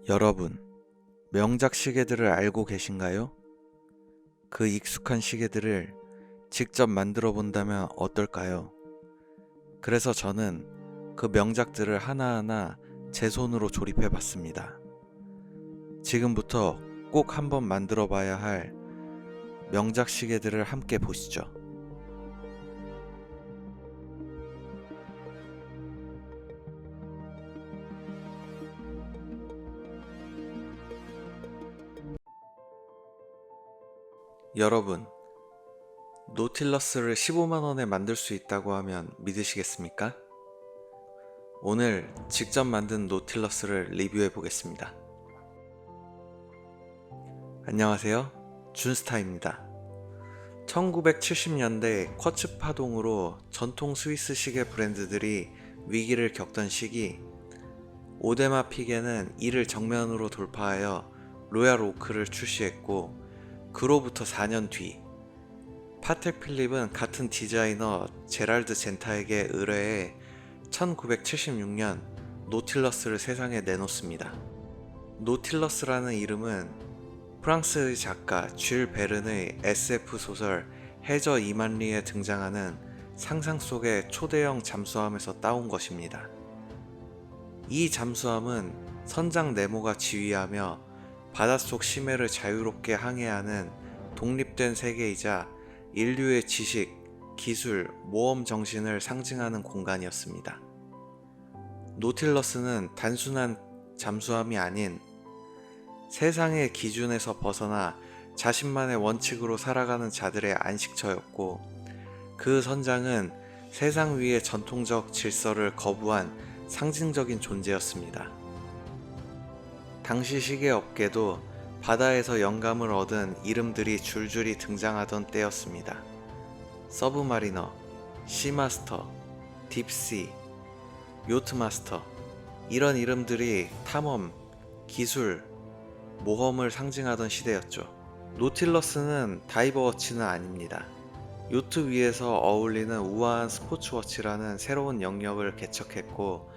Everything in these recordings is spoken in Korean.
여러분, 명작 시계들을 알고 계신가요? 그 익숙한 시계들을 직접 만들어 본다면 어떨까요? 그래서 저는 그 명작들을 하나하나 제 손으로 조립해 봤습니다. 지금부터 꼭 한번 만들어 봐야 할 명작 시계들을 함께 보시죠. 여러분, 노틸러스를 15만원에 만들 수 있다고 하면 믿으시겠습니까? 오늘 직접 만든 노틸러스를 리뷰해 보겠습니다. 안녕하세요, 준스타입니다. 1970년대 쿼츠 파동으로 전통 스위스 시계 브랜드들이 위기를 겪던 시기, 오데마 피게는 이를 정면으로 돌파하여 로얄 오크를 출시했고, 그로부터 4년 뒤 파텍 필립은 같은 디자이너 제랄드 젠타에게 의뢰해 1976년 노틸러스를 세상에 내놓습니다. 노틸러스라는 이름은 프랑스의 작가 쥘 베른의 SF 소설 해저 이만리에 등장하는 상상 속의 초대형 잠수함에서 따온 것입니다. 이 잠수함은 선장 네모가 지휘하며 바닷속 심해를 자유롭게 항해하는 독립된 세계이자 인류의 지식, 기술, 모험 정신을 상징하는 공간이었습니다. 노틸러스는 단순한 잠수함이 아닌 세상의 기준에서 벗어나 자신만의 원칙으로 살아가는 자들의 안식처였고, 그 선장은 세상 위의 전통적 질서를 거부한 상징적인 존재였습니다. 당시 시계업계도 바다에서 영감을 얻은 이름들이 줄줄이 등장하던 때였습니다. 서브마리너, 시마스터, 딥시, 요트마스터, 이런 이름들이 탐험, 기술, 모험을 상징하던 시대였죠. 노틸러스는 다이버워치는 아닙니다. 요트 위에서 어울리는 우아한 스포츠워치라는 새로운 영역을 개척했고,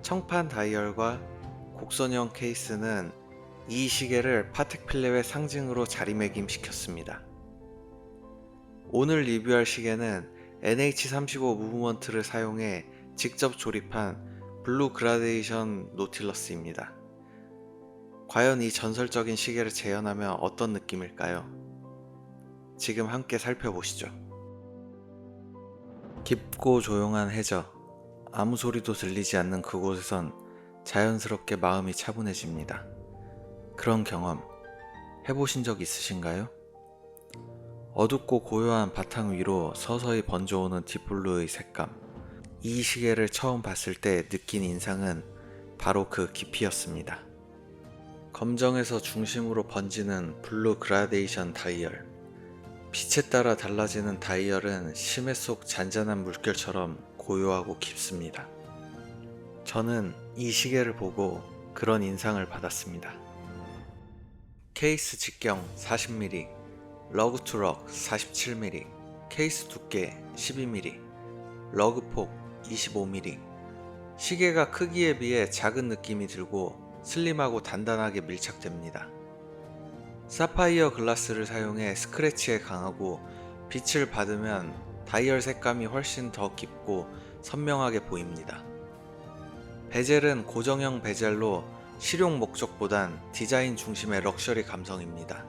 청판 다이얼과 곡선형 케이스는 이 시계를 파텍 필립의 상징으로 자리매김시켰습니다. 오늘 리뷰할 시계는 NH35 무브먼트를 사용해 직접 조립한 블루 그라데이션 노틸러스입니다. 과연 이 전설적인 시계를 재현하면 어떤 느낌일까요? 지금 함께 살펴보시죠. 깊고 조용한 해저, 아무 소리도 들리지 않는 그곳에선 자연스럽게 마음이 차분해집니다. 그런 경험 해보신 적 있으신가요? 어둡고 고요한 바탕 위로 서서히 번져오는 딥블루의 색감, 이 시계를 처음 봤을 때 느낀 인상은 바로 그 깊이였습니다. 검정에서 중심으로 번지는 블루 그라데이션 다이얼, 빛에 따라 달라지는 다이얼은 심해 속 잔잔한 물결처럼 고요하고 깊습니다. 저는 이 시계를 보고 그런 인상을 받았습니다. 케이스 직경 40mm, 러그 투 럭 47mm, 케이스 두께 12mm, 러그 폭 25mm. 시계가 크기에 비해 작은 느낌이 들고 슬림하고 단단하게 밀착됩니다. 사파이어 글라스를 사용해 스크래치에 강하고, 빛을 받으면 다이얼 색감이 훨씬 더 깊고 선명하게 보입니다. 베젤은 고정형 베젤로 실용 목적보단 디자인 중심의 럭셔리 감성입니다.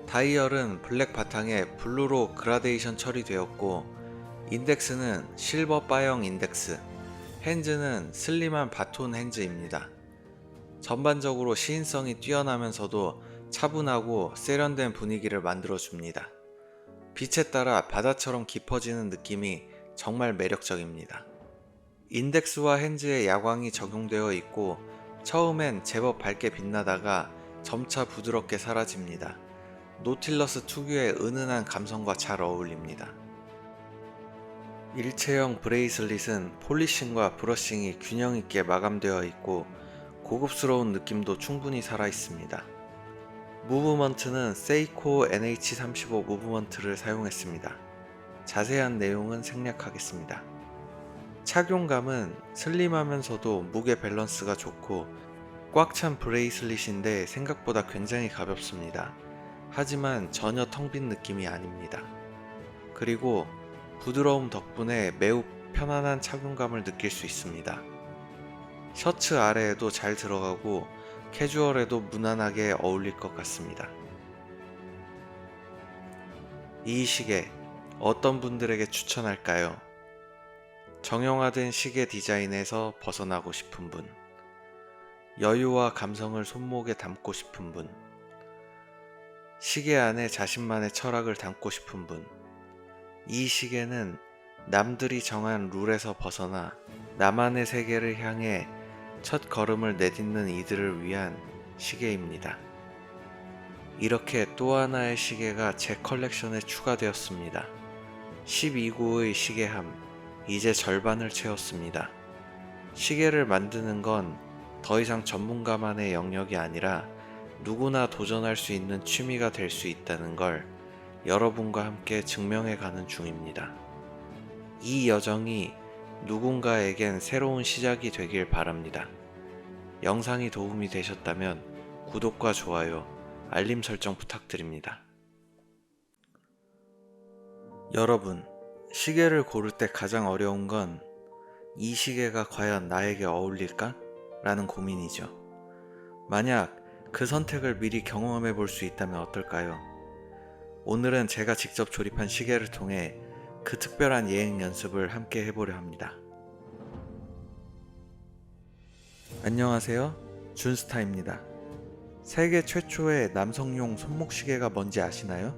다이얼은 블랙 바탕에 블루로 그라데이션 처리되었고, 인덱스는 실버 바형 인덱스, 핸즈는 슬림한 바톤 핸즈입니다. 전반적으로 시인성이 뛰어나면서도 차분하고 세련된 분위기를 만들어줍니다. 빛에 따라 바다처럼 깊어지는 느낌이 정말 매력적입니다. 인덱스와 핸즈에 야광이 적용되어 있고, 처음엔 제법 밝게 빛나다가 점차 부드럽게 사라집니다. 노틸러스 특유의 은은한 감성과 잘 어울립니다. 일체형 브레이슬릿은 폴리싱과 브러싱이 균형 있게 마감되어 있고, 고급스러운 느낌도 충분히 살아있습니다. 무브먼트는 세이코 NH35 무브먼트를 사용했습니다. 자세한 내용은 생략하겠습니다. 착용감은 슬림하면서도 무게 밸런스가 좋고, 꽉 찬 브레이슬릿인데 생각보다 굉장히 가볍습니다. 하지만 전혀 텅 빈 느낌이 아닙니다. 그리고 부드러움 덕분에 매우 편안한 착용감을 느낄 수 있습니다. 셔츠 아래에도 잘 들어가고 캐주얼에도 무난하게 어울릴 것 같습니다. 이 시계 어떤 분들에게 추천할까요? 정형화된 시계 디자인에서 벗어나고 싶은 분, 여유와 감성을 손목에 담고 싶은 분, 시계 안에 자신만의 철학을 담고 싶은 분, 이 시계는 남들이 정한 룰에서 벗어나 나만의 세계를 향해 첫 걸음을 내딛는 이들을 위한 시계입니다. 이렇게 또 하나의 시계가 제 컬렉션에 추가되었습니다. 12구의 시계함, 이제 절반을 채웠습니다. 시계를 만드는 건 더 이상 전문가만의 영역이 아니라 누구나 도전할 수 있는 취미가 될 수 있다는 걸 여러분과 함께 증명해 가는 중입니다. 이 여정이 누군가에겐 새로운 시작이 되길 바랍니다. 영상이 도움이 되셨다면 구독과 좋아요, 알림 설정 부탁드립니다. 여러분, 시계를 고를 때 가장 어려운 건 이 시계가 과연 나에게 어울릴까? 라는 고민이죠. 만약 그 선택을 미리 경험해 볼 수 있다면 어떨까요? 오늘은 제가 직접 조립한 시계를 통해 그 특별한 예행 연습을 함께 해보려 합니다. 안녕하세요, 준스타입니다. 세계 최초의 남성용 손목시계가 뭔지 아시나요?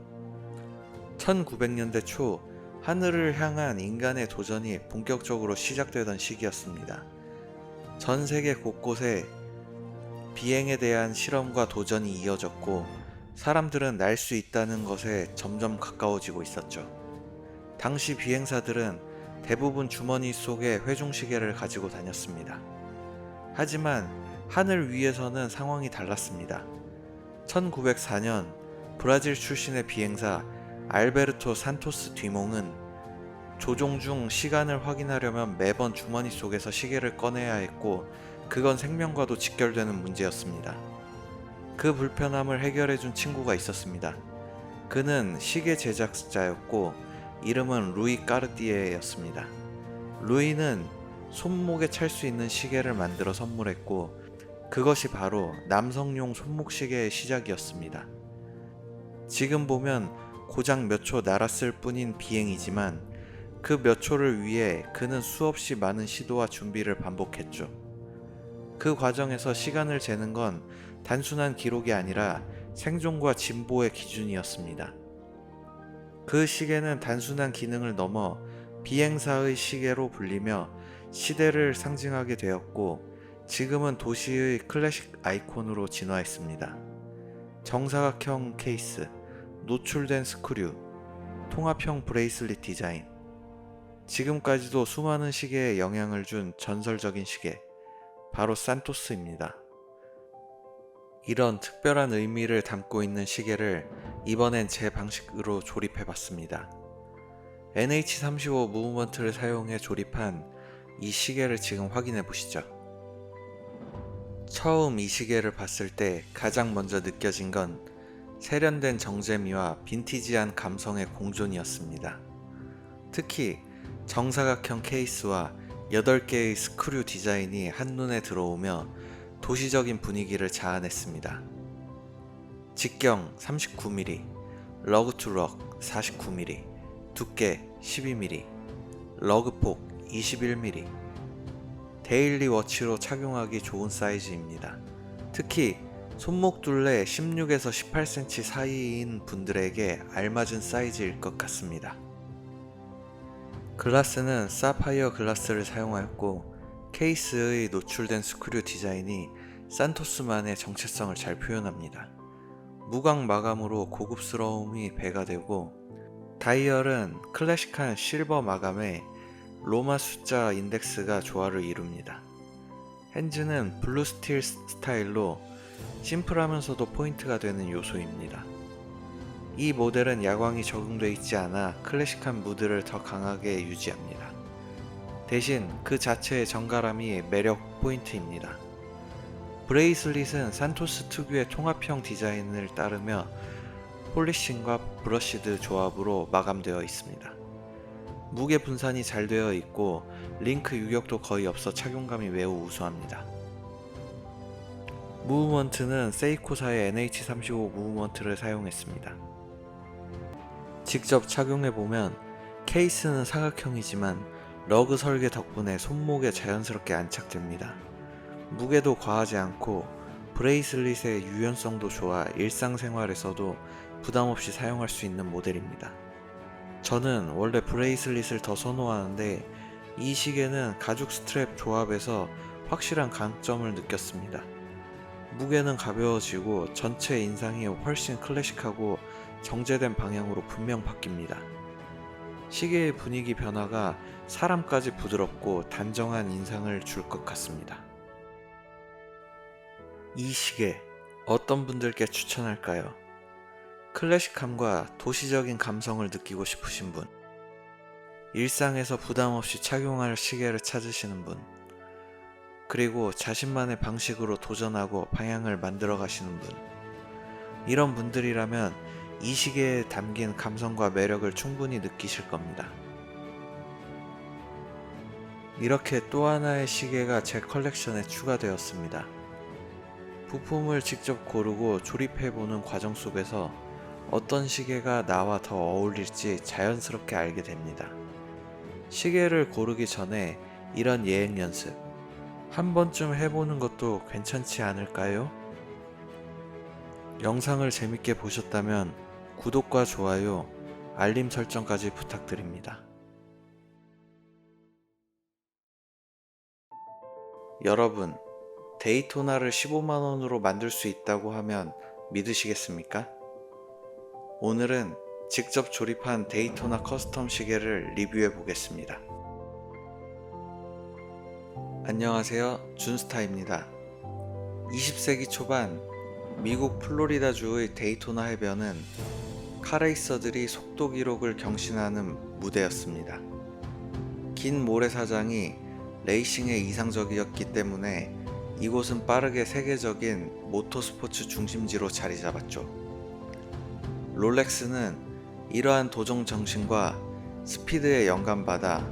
1900년대 초 하늘을 향한 인간의 도전이 본격적으로 시작되던 시기였습니다. 전 세계 곳곳에 비행에 대한 실험과 도전이 이어졌고 사람들은 날 수 있다는 것에 점점 가까워지고 있었죠. 당시 비행사들은 대부분 주머니 속에 회중시계를 가지고 다녔습니다. 하지만 하늘 위에서는 상황이 달랐습니다. 1904년 브라질 출신의 비행사 알베르토 산토스 뒤몽은 조종 중 시간을 확인하려면 매번 주머니 속에서 시계를 꺼내야 했고 그건 생명과도 직결되는 문제였습니다. 그 불편함을 해결해준 친구가 있었습니다. 그는 시계 제작자였고 이름은 루이 까르띠에였습니다. 루이는 손목에 찰 수 있는 시계를 만들어 선물했고 그것이 바로 남성용 손목시계의 시작이었습니다. 지금 보면 고작 몇 초 날았을 뿐인 비행이지만 그 몇 초를 위해 그는 수없이 많은 시도와 준비를 반복했죠. 그 과정에서 시간을 재는 건 단순한 기록이 아니라 생존과 진보의 기준이었습니다. 그 시계는 단순한 기능을 넘어 비행사의 시계로 불리며 시대를 상징하게 되었고 지금은 도시의 클래식 아이콘으로 진화했습니다. 정사각형 케이스, 노출된 스크류, 통합형 브레이슬릿 디자인, 지금까지도 수많은 시계에 영향을 준 전설적인 시계, 바로 산토스입니다. 이런 특별한 의미를 담고 있는 시계를 이번엔 제 방식으로 조립해봤습니다. NH35 무브먼트를 사용해 조립한 이 시계를 지금 확인해보시죠. 처음 이 시계를 봤을 때 가장 먼저 느껴진 건 세련된 정제미와 빈티지한 감성의 공존이었습니다. 특히 정사각형 케이스와 8개의 스크류 디자인이 한눈에 들어오며 도시적인 분위기를 자아냈습니다. 직경 39mm, 러그 투 럭 49mm, 두께 12mm, 러그폭 21mm. 데일리 워치로 착용하기 좋은 사이즈입니다. 특히 손목 둘레 16에서 18cm 사이인 분들에게 알맞은 사이즈일 것 같습니다. 글라스는 사파이어 글라스를 사용하였고 케이스의 노출된 스크류 디자인이 산토스만의 정체성을 잘 표현합니다. 무광 마감으로 고급스러움이 배가 되고 다이얼은 클래식한 실버 마감에 로마 숫자 인덱스가 조화를 이룹니다. 핸즈는 블루 스틸 스타일로 심플하면서도 포인트가 되는 요소입니다. 이 모델은 야광이 적용되어 있지 않아 클래식한 무드를 더 강하게 유지합니다. 대신 그 자체의 정갈함이 매력 포인트입니다. 브레이슬릿은 산토스 특유의 통합형 디자인을 따르며 폴리싱과 브러쉬드 조합으로 마감되어 있습니다. 무게 분산이 잘 되어 있고 링크 유격도 거의 없어 착용감이 매우 우수합니다. 무브먼트는 세이코사의 NH35 무브먼트를 사용했습니다. 직접 착용해보면 케이스는 사각형이지만 러그 설계 덕분에 손목에 자연스럽게 안착됩니다. 무게도 과하지 않고 브레이슬릿의 유연성도 좋아 일상생활에서도 부담없이 사용할 수 있는 모델입니다. 저는 원래 브레이슬릿을 더 선호하는데 이 시계는 가죽 스트랩 조합에서 확실한 강점을 느꼈습니다. 무게는 가벼워지고 전체 인상이 훨씬 클래식하고 정제된 방향으로 분명 바뀝니다. 시계의 분위기 변화가 사람까지 부드럽고 단정한 인상을 줄 것 같습니다. 이 시계 어떤 분들께 추천할까요? 클래식함과 도시적인 감성을 느끼고 싶으신 분, 일상에서 부담 없이 착용할 시계를 찾으시는 분, 그리고 자신만의 방식으로 도전하고 방향을 만들어 가시는 분, 이런 분들이라면 이 시계에 담긴 감성과 매력을 충분히 느끼실 겁니다. 이렇게 또 하나의 시계가 제 컬렉션에 추가되었습니다. 부품을 직접 고르고 조립해보는 과정 속에서 어떤 시계가 나와 더 어울릴지 자연스럽게 알게 됩니다. 시계를 고르기 전에 이런 예행 연습 한 번쯤 해보는 것도 괜찮지 않을까요? 영상을 재밌게 보셨다면 구독과 좋아요, 알림 설정까지 부탁드립니다. 여러분, 데이토나를 15만원으로 만들 수 있다고 하면 믿으시겠습니까? 오늘은 직접 조립한 데이토나 커스텀 시계를 리뷰해 보겠습니다. 안녕하세요, 준스타입니다. 20세기 초반 미국 플로리다주의 데이토나 해변은 카레이서들이 속도 기록을 경신하는 무대였습니다. 긴 모래사장이 레이싱에 이상적이었기 때문에 이곳은 빠르게 세계적인 모터스포츠 중심지로 자리 잡았죠. 롤렉스는 이러한 도전 정신과 스피드에 영감받아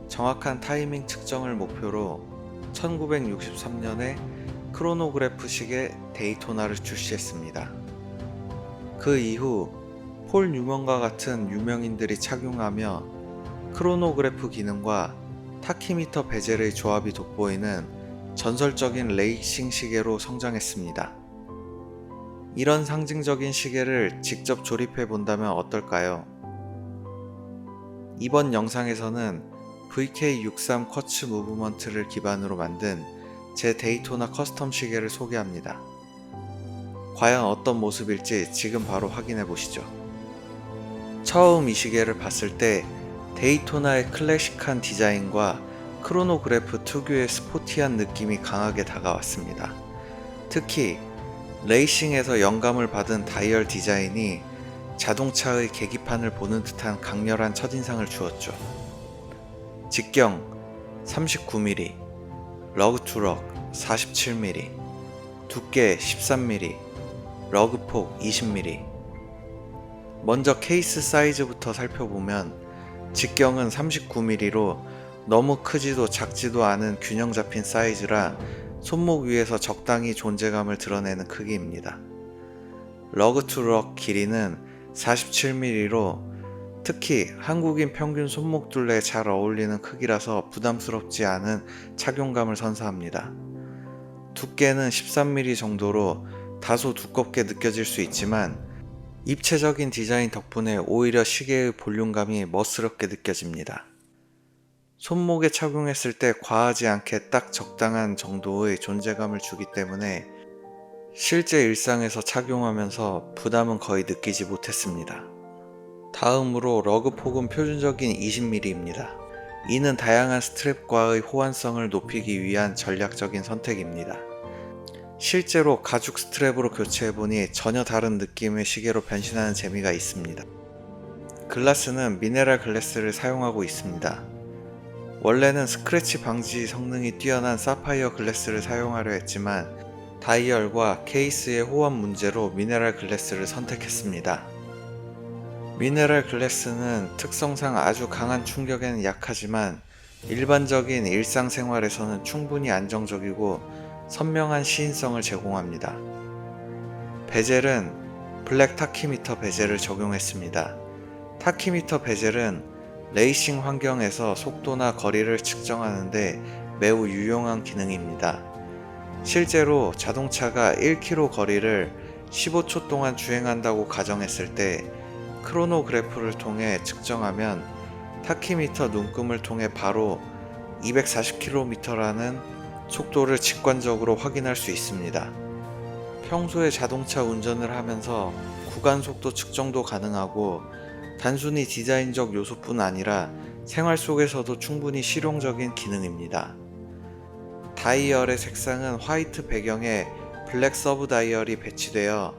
정확한 타이밍 측정을 목표로 1963년에 크로노그래프 시계 데이토나를 출시했습니다. 그 이후 폴 뉴먼과 같은 유명인들이 착용하며 크로노그래프 기능과 타키미터 베젤의 조합이 돋보이는 전설적인 레이싱 시계로 성장했습니다. 이런 상징적인 시계를 직접 조립해 본다면 어떨까요? 이번 영상에서는 VK63 쿼츠 무브먼트를 기반으로 만든 제 데이토나 커스텀 시계를 소개합니다. 과연 어떤 모습일지 지금 바로 확인해 보시죠. 처음 이 시계를 봤을 때 데이토나의 클래식한 디자인과 크로노그래프 특유의 스포티한 느낌이 강하게 다가왔습니다. 특히 레이싱에서 영감을 받은 다이얼 디자인이 자동차의 계기판을 보는 듯한 강렬한 첫인상을 주었죠. 직경 39mm, 러그 투럭 47mm, 두께 13mm, 러그폭 20mm. 먼저 케이스 사이즈부터 살펴보면 직경은 39mm로 너무 크지도 작지도 않은 균형 잡힌 사이즈라 손목 위에서 적당히 존재감을 드러내는 크기입니다. 러그 투럭 길이는 47mm로 특히 한국인 평균 손목 둘레에 잘 어울리는 크기라서 부담스럽지 않은 착용감을 선사합니다. 두께는 13mm 정도로 다소 두껍게 느껴질 수 있지만 입체적인 디자인 덕분에 오히려 시계의 볼륨감이 멋스럽게 느껴집니다. 손목에 착용했을 때 과하지 않게 딱 적당한 정도의 존재감을 주기 때문에 실제 일상에서 착용하면서 부담은 거의 느끼지 못했습니다. 다음으로 러그폭은 표준적인 20mm입니다. 이는 다양한 스트랩과의 호환성을 높이기 위한 전략적인 선택입니다. 실제로 가죽 스트랩으로 교체해보니 전혀 다른 느낌의 시계로 변신하는 재미가 있습니다. 글라스는 미네랄 글래스를 사용하고 있습니다. 원래는 스크래치 방지 성능이 뛰어난 사파이어 글래스를 사용하려 했지만 다이얼과 케이스의 호환 문제로 미네랄 글래스를 선택했습니다. 미네랄 글래스는 특성상 아주 강한 충격에는 약하지만 일반적인 일상생활에서는 충분히 안정적이고 선명한 시인성을 제공합니다. 베젤은 블랙 타키미터 베젤을 적용했습니다. 타키미터 베젤은 레이싱 환경에서 속도나 거리를 측정하는데 매우 유용한 기능입니다. 실제로 자동차가 1km 거리를 15초 동안 주행한다고 가정했을 때 크로노그래프를 통해 측정하면 타키미터 눈금을 통해 바로 240km라는 속도를 직관적으로 확인할 수 있습니다. 평소에 자동차 운전을 하면서 구간 속도 측정도 가능하고 단순히 디자인적 요소뿐 아니라 생활 속에서도 충분히 실용적인 기능입니다. 다이얼의 색상은 화이트 배경에 블랙 서브 다이얼이 배치되어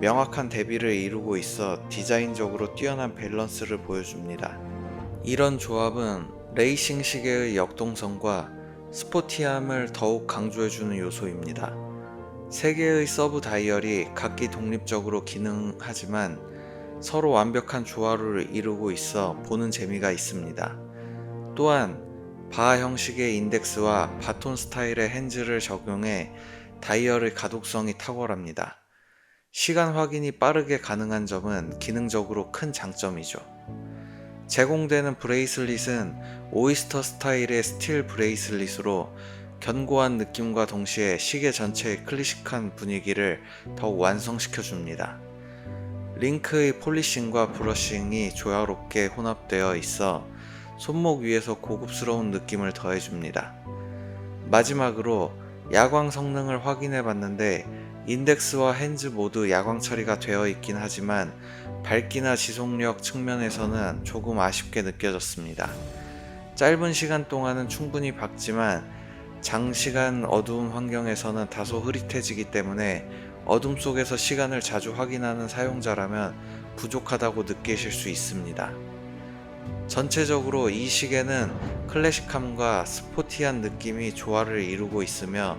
명확한 대비를 이루고 있어 디자인적으로 뛰어난 밸런스를 보여줍니다. 이런 조합은 레이싱 시계의 역동성과 스포티함을 더욱 강조해주는 요소입니다. 세 개의 서브 다이얼이 각기 독립적으로 기능하지만 서로 완벽한 조화를 이루고 있어 보는 재미가 있습니다. 또한 바 형식의 인덱스와 바톤 스타일의 핸즈를 적용해 다이얼의 가독성이 탁월합니다. 시간 확인이 빠르게 가능한 점은 기능적으로 큰 장점이죠. 제공되는 브레이슬릿은 오이스터 스타일의 스틸 브레이슬릿으로 견고한 느낌과 동시에 시계 전체의 클래식한 분위기를 더욱 완성시켜줍니다. 링크의 폴리싱과 브러싱이 조화롭게 혼합되어 있어 손목 위에서 고급스러운 느낌을 더해줍니다. 마지막으로 야광 성능을 확인해 봤는데 인덱스와 핸즈 모두 야광 처리가 되어 있긴 하지만 밝기나 지속력 측면에서는 조금 아쉽게 느껴졌습니다. 짧은 시간 동안은 충분히 밝지만 장시간 어두운 환경에서는 다소 흐릿해지기 때문에 어둠 속에서 시간을 자주 확인하는 사용자라면 부족하다고 느끼실 수 있습니다. 전체적으로 이 시계는 클래식함과 스포티한 느낌이 조화를 이루고 있으며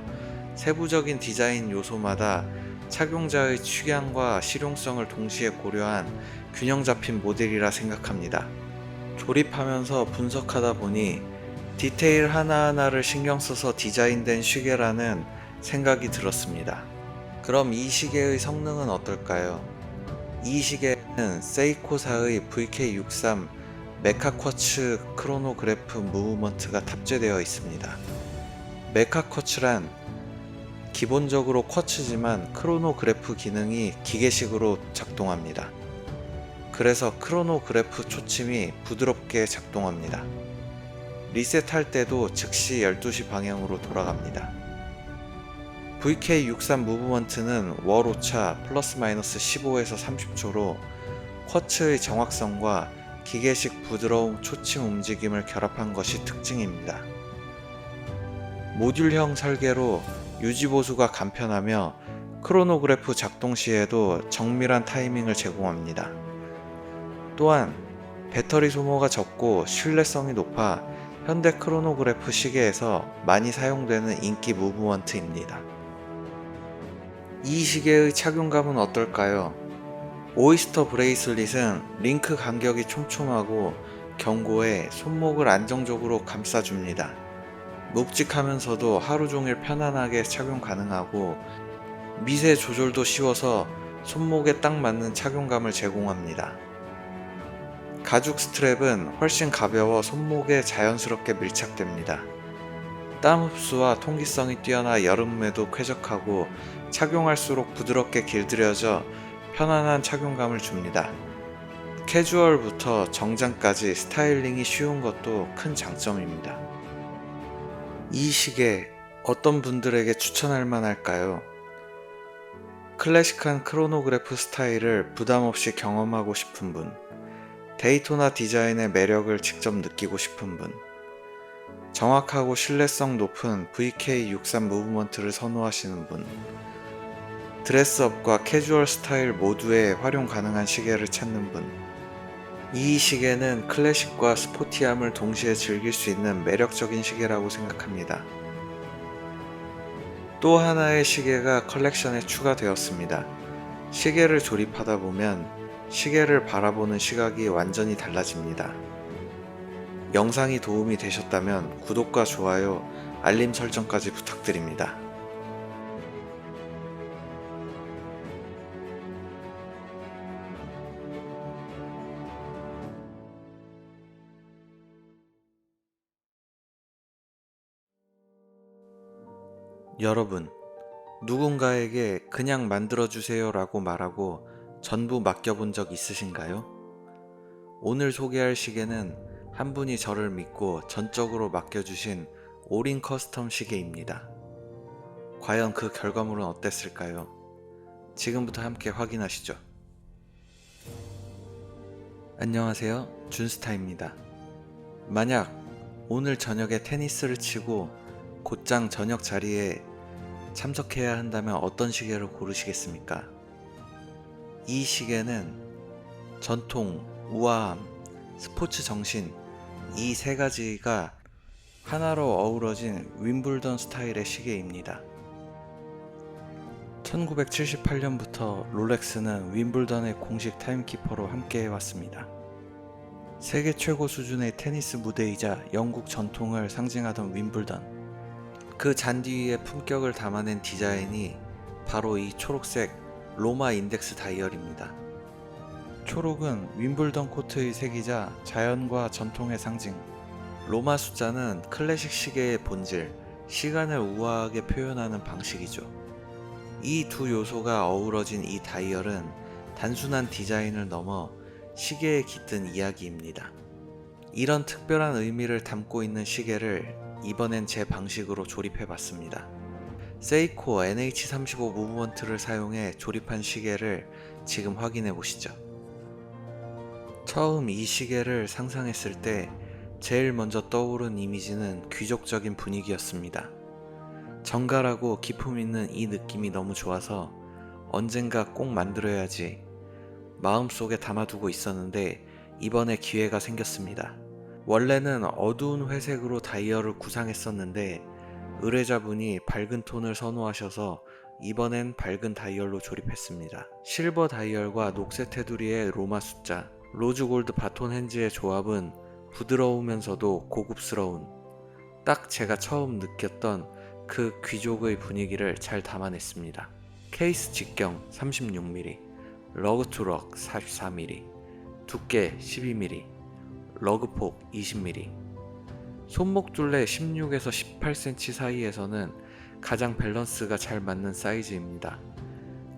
세부적인 디자인 요소마다 착용자의 취향과 실용성을 동시에 고려한 균형 잡힌 모델이라 생각합니다. 조립하면서 분석하다 보니 디테일 하나하나를 신경 써서 디자인된 시계라는 생각이 들었습니다. 그럼 이 시계의 성능은 어떨까요? 이 시계는 세이코사의 VK63 메카 쿼츠 크로노그래프 무브먼트가 탑재되어 있습니다. 메카 쿼츠란 기본적으로 쿼츠지만 크로노그래프 기능이 기계식으로 작동합니다. 그래서 크로노그래프 초침이 부드럽게 작동합니다. 리셋할 때도 즉시 12시 방향으로 돌아갑니다. VK63 무브먼트는 월 오차 플러스 마이너스 15에서 30초로 쿼츠의 정확성과 기계식 부드러운 초침 움직임을 결합한 것이 특징입니다. 모듈형 설계로 유지보수가 간편하며 크로노그래프 작동 시에도 정밀한 타이밍을 제공합니다. 또한 배터리 소모가 적고 신뢰성이 높아 현대 크로노그래프 시계에서 많이 사용되는 인기 무브먼트입니다. 이 시계의 착용감은 어떨까요? 오이스터 브레이슬릿은 링크 간격이 촘촘하고 견고해 손목을 안정적으로 감싸줍니다. 묵직하면서도 하루 종일 편안하게 착용 가능하고 미세 조절도 쉬워서 손목에 딱 맞는 착용감을 제공합니다. 가죽 스트랩은 훨씬 가벼워 손목에 자연스럽게 밀착됩니다. 땀 흡수와 통기성이 뛰어나 여름에도 쾌적하고 착용할수록 부드럽게 길들여져 편안한 착용감을 줍니다. 캐주얼부터 정장까지 스타일링이 쉬운 것도 큰 장점입니다. 이 시계 어떤 분들에게 추천할 만할까요? 클래식한 크로노그래프 스타일을 부담없이 경험하고 싶은 분, 데이토나 디자인의 매력을 직접 느끼고 싶은 분, 정확하고 신뢰성 높은 VK63 무브먼트를 선호하시는 분, 드레스업과 캐주얼 스타일 모두에 활용 가능한 시계를 찾는 분. 이 시계는 클래식과 스포티함을 동시에 즐길 수 있는 매력적인 시계라고 생각합니다. 또 하나의 시계가 컬렉션에 추가되었습니다. 시계를 조립하다 보면 시계를 바라보는 시각이 완전히 달라집니다. 영상이 도움이 되셨다면 구독과 좋아요, 알림 설정까지 부탁드립니다. 여러분, 누군가에게 그냥 만들어주세요 라고 말하고 전부 맡겨본 적 있으신가요? 오늘 소개할 시계는 한 분이 저를 믿고 전적으로 맡겨주신 올인 커스텀 시계입니다. 과연 그 결과물은 어땠을까요? 지금부터 함께 확인하시죠. 안녕하세요, 준스타입니다. 만약 오늘 저녁에 테니스를 치고 곧장 저녁 자리에 참석해야 한다면 어떤 시계를 고르시겠습니까? 이 시계는 전통, 우아함, 스포츠 정신, 이 세 가지가 하나로 어우러진 윈블던 스타일의 시계입니다. 1978년부터 롤렉스는 윈블던의 공식 타임키퍼로 함께 해왔습니다. 세계 최고 수준의 테니스 무대이자 영국 전통을 상징하던 윈블던. 그 잔디 위에 품격을 담아낸 디자인이 바로 이 초록색 로마 인덱스 다이얼입니다. 초록은 윈블던 코트의 색이자 자연과 전통의 상징. 로마 숫자는 클래식 시계의 본질, 시간을 우아하게 표현하는 방식이죠. 이 두 요소가 어우러진 이 다이얼은 단순한 디자인을 넘어 시계에 깃든 이야기입니다. 이런 특별한 의미를 담고 있는 시계를 이번엔 제 방식으로 조립해봤습니다. 세이코 NH35 무브먼트를 사용해 조립한 시계를 지금 확인해보시죠. 처음 이 시계를 상상했을 때 제일 먼저 떠오른 이미지는 귀족적인 분위기였습니다. 정갈하고 기품 있는 이 느낌이 너무 좋아서 언젠가 꼭 만들어야지 마음속에 담아두고 있었는데 이번에 기회가 생겼습니다. 원래는 어두운 회색으로 다이얼을 구상했었는데 의뢰자분이 밝은 톤을 선호하셔서 이번엔 밝은 다이얼로 조립했습니다. 실버 다이얼과 녹색 테두리의 로마 숫자, 로즈골드 바톤 핸즈의 조합은 부드러우면서도 고급스러운, 딱 제가 처음 느꼈던 그 귀족의 분위기를 잘 담아냈습니다. 케이스 직경 36mm, 러그 투럭 44mm, 두께 12mm, 러그폭 20mm, 손목둘레 16에서 18cm 사이에서는 가장 밸런스가 잘 맞는 사이즈입니다.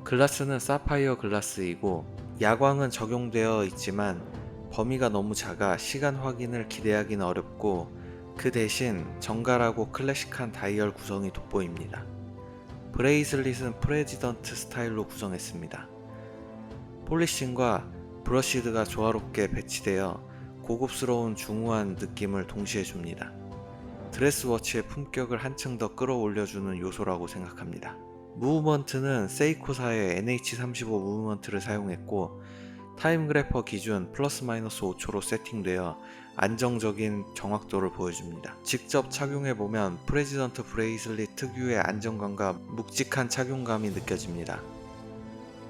글라스는 사파이어 글라스이고 야광은 적용되어 있지만 범위가 너무 작아 시간 확인을 기대하기는 어렵고 그 대신 정갈하고 클래식한 다이얼 구성이 돋보입니다. 브레이슬릿은 프레지던트 스타일로 구성했습니다. 폴리싱과 브러시드가 조화롭게 배치되어 고급스러운 중후한 느낌을 동시에 줍니다. 드레스워치의 품격을 한층 더 끌어올려주는 요소라고 생각합니다. 무브먼트는 세이코사의 NH35 무브먼트를 사용했고 타임그래퍼 기준 플러스 마이너스 5초로 세팅되어 안정적인 정확도를 보여줍니다. 직접 착용해보면 프레지던트 브레이슬릿 특유의 안정감과 묵직한 착용감이 느껴집니다.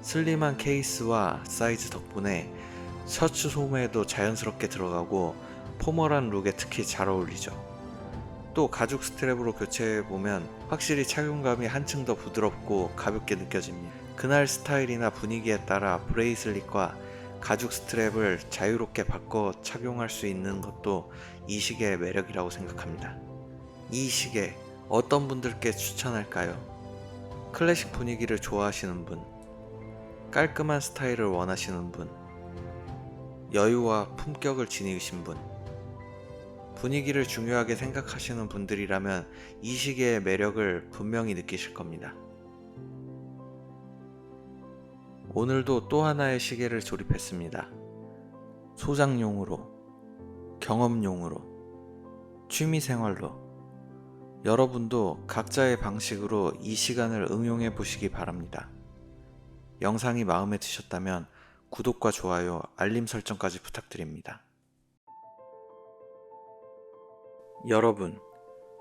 슬림한 케이스와 사이즈 덕분에 셔츠 소매에도 자연스럽게 들어가고 포멀한 룩에 특히 잘 어울리죠. 또 가죽 스트랩으로 교체해보면 확실히 착용감이 한층 더 부드럽고 가볍게 느껴집니다. 그날 스타일이나 분위기에 따라 브레이슬릿과 가죽 스트랩을 자유롭게 바꿔 착용할 수 있는 것도 이 시계의 매력이라고 생각합니다. 이 시계 어떤 분들께 추천할까요? 클래식 분위기를 좋아하시는 분, 깔끔한 스타일을 원하시는 분, 여유와 품격을 지니신 분, 분위기를 중요하게 생각하시는 분들이라면 이 시계의 매력을 분명히 느끼실 겁니다. 오늘도 또 하나의 시계를 조립했습니다. 소장용으로, 경험용으로, 취미생활로. 여러분도 각자의 방식으로 이 시간을 응용해 보시기 바랍니다. 영상이 마음에 드셨다면 구독과 좋아요, 알림 설정까지 부탁드립니다. 여러분,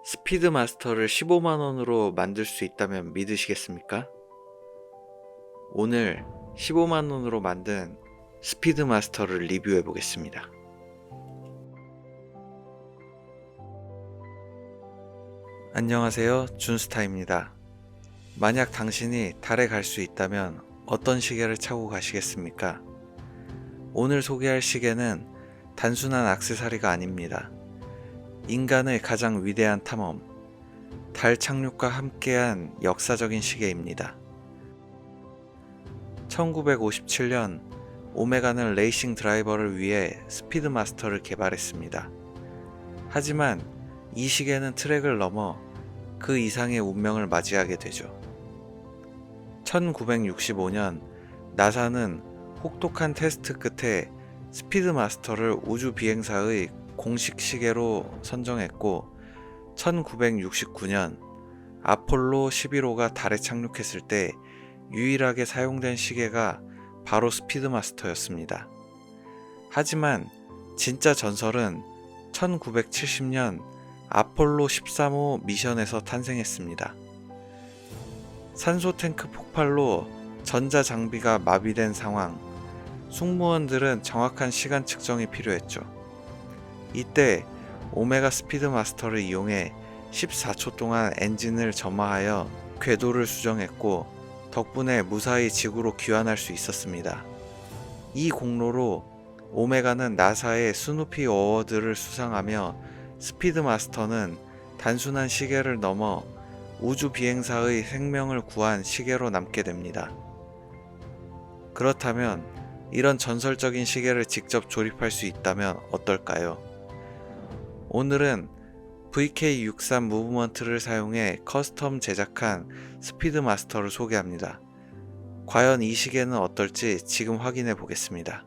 스피드마스터를 15만원으로 만들 수 있다면 믿으시겠습니까? 오늘 15만원으로 만든 스피드마스터를 리뷰해 보겠습니다. 안녕하세요, 준스타입니다. 만약 당신이 달에 갈 수 있다면 어떤 시계를 차고 가시겠습니까? 오늘 소개할 시계는 단순한 액세서리가 아닙니다. 인간의 가장 위대한 탐험, 달 착륙과 함께한 역사적인 시계입니다. 1957년 오메가는 레이싱 드라이버를 위해 스피드마스터를 개발했습니다. 하지만 이 시계는 트랙을 넘어 그 이상의 운명을 맞이하게 되죠. 1965년 나사는 혹독한 테스트 끝에 스피드마스터를 우주 비행사의 공식 시계로 선정했고 1969년 아폴로 11호가 달에 착륙했을 때 유일하게 사용된 시계가 바로 스피드마스터였습니다. 하지만 진짜 전설은 1970년 아폴로 13호 미션에서 탄생했습니다. 산소 탱크 폭발로 전자 장비가 마비된 상황, 승무원들은 정확한 시간 측정이 필요했죠. 이때 오메가 스피드마스터를 이용해 14초 동안 엔진을 점화하여 궤도를 수정했고 덕분에 무사히 지구로 귀환할 수 있었습니다. 이 공로로 오메가는 나사의 스누피 어워드를 수상하며 스피드마스터는 단순한 시계를 넘어 우주 비행사의 생명을 구한 시계로 남게 됩니다. 그렇다면 이런 전설적인 시계를 직접 조립할 수 있다면 어떨까요? 오늘은 VK63 무브먼트를 사용해 커스텀 제작한 스피드마스터를 소개합니다. 과연 이 시계는 어떨지 지금 확인해 보겠습니다.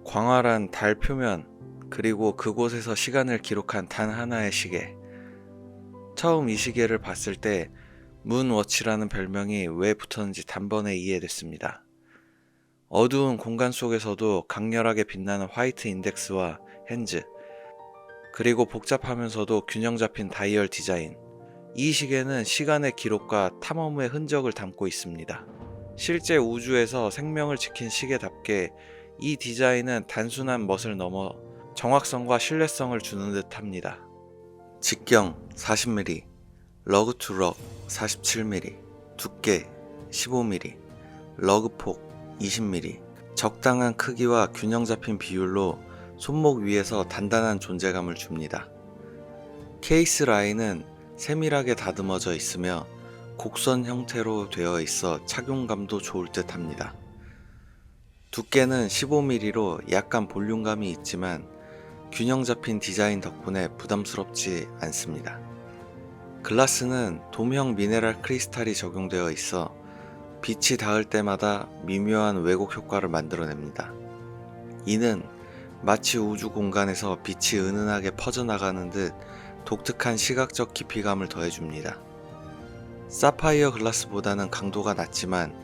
광활한 달 표면, 그리고 그곳에서 시간을 기록한 단 하나의 시계. 처음 이 시계를 봤을 때 문워치라는 별명이 왜 붙었는지 단번에 이해됐습니다. 어두운 공간 속에서도 강렬하게 빛나는 화이트 인덱스와 핸즈, 그리고 복잡하면서도 균형 잡힌 다이얼 디자인. 이 시계는 시간의 기록과 탐험의 흔적을 담고 있습니다. 실제 우주에서 생명을 지킨 시계답게 이 디자인은 단순한 멋을 넘어 정확성과 신뢰성을 주는 듯 합니다. 직경 40mm, 러그 투 럭 47mm, 두께 15mm, 러그 폭 20mm, 적당한 크기와 균형 잡힌 비율로 손목 위에서 단단한 존재감을 줍니다. 케이스 라인은 세밀하게 다듬어져 있으며 곡선 형태로 되어 있어 착용감도 좋을 듯 합니다. 두께는 15mm로 약간 볼륨감이 있지만 균형 잡힌 디자인 덕분에 부담스럽지 않습니다. 글라스는 돔형 미네랄 크리스탈이 적용되어 있어 빛이 닿을 때마다 미묘한 왜곡 효과를 만들어냅니다. 이는 마치 우주 공간에서 빛이 은은하게 퍼져나가는 듯 독특한 시각적 깊이감을 더해줍니다. 사파이어 글라스보다는 강도가 낮지만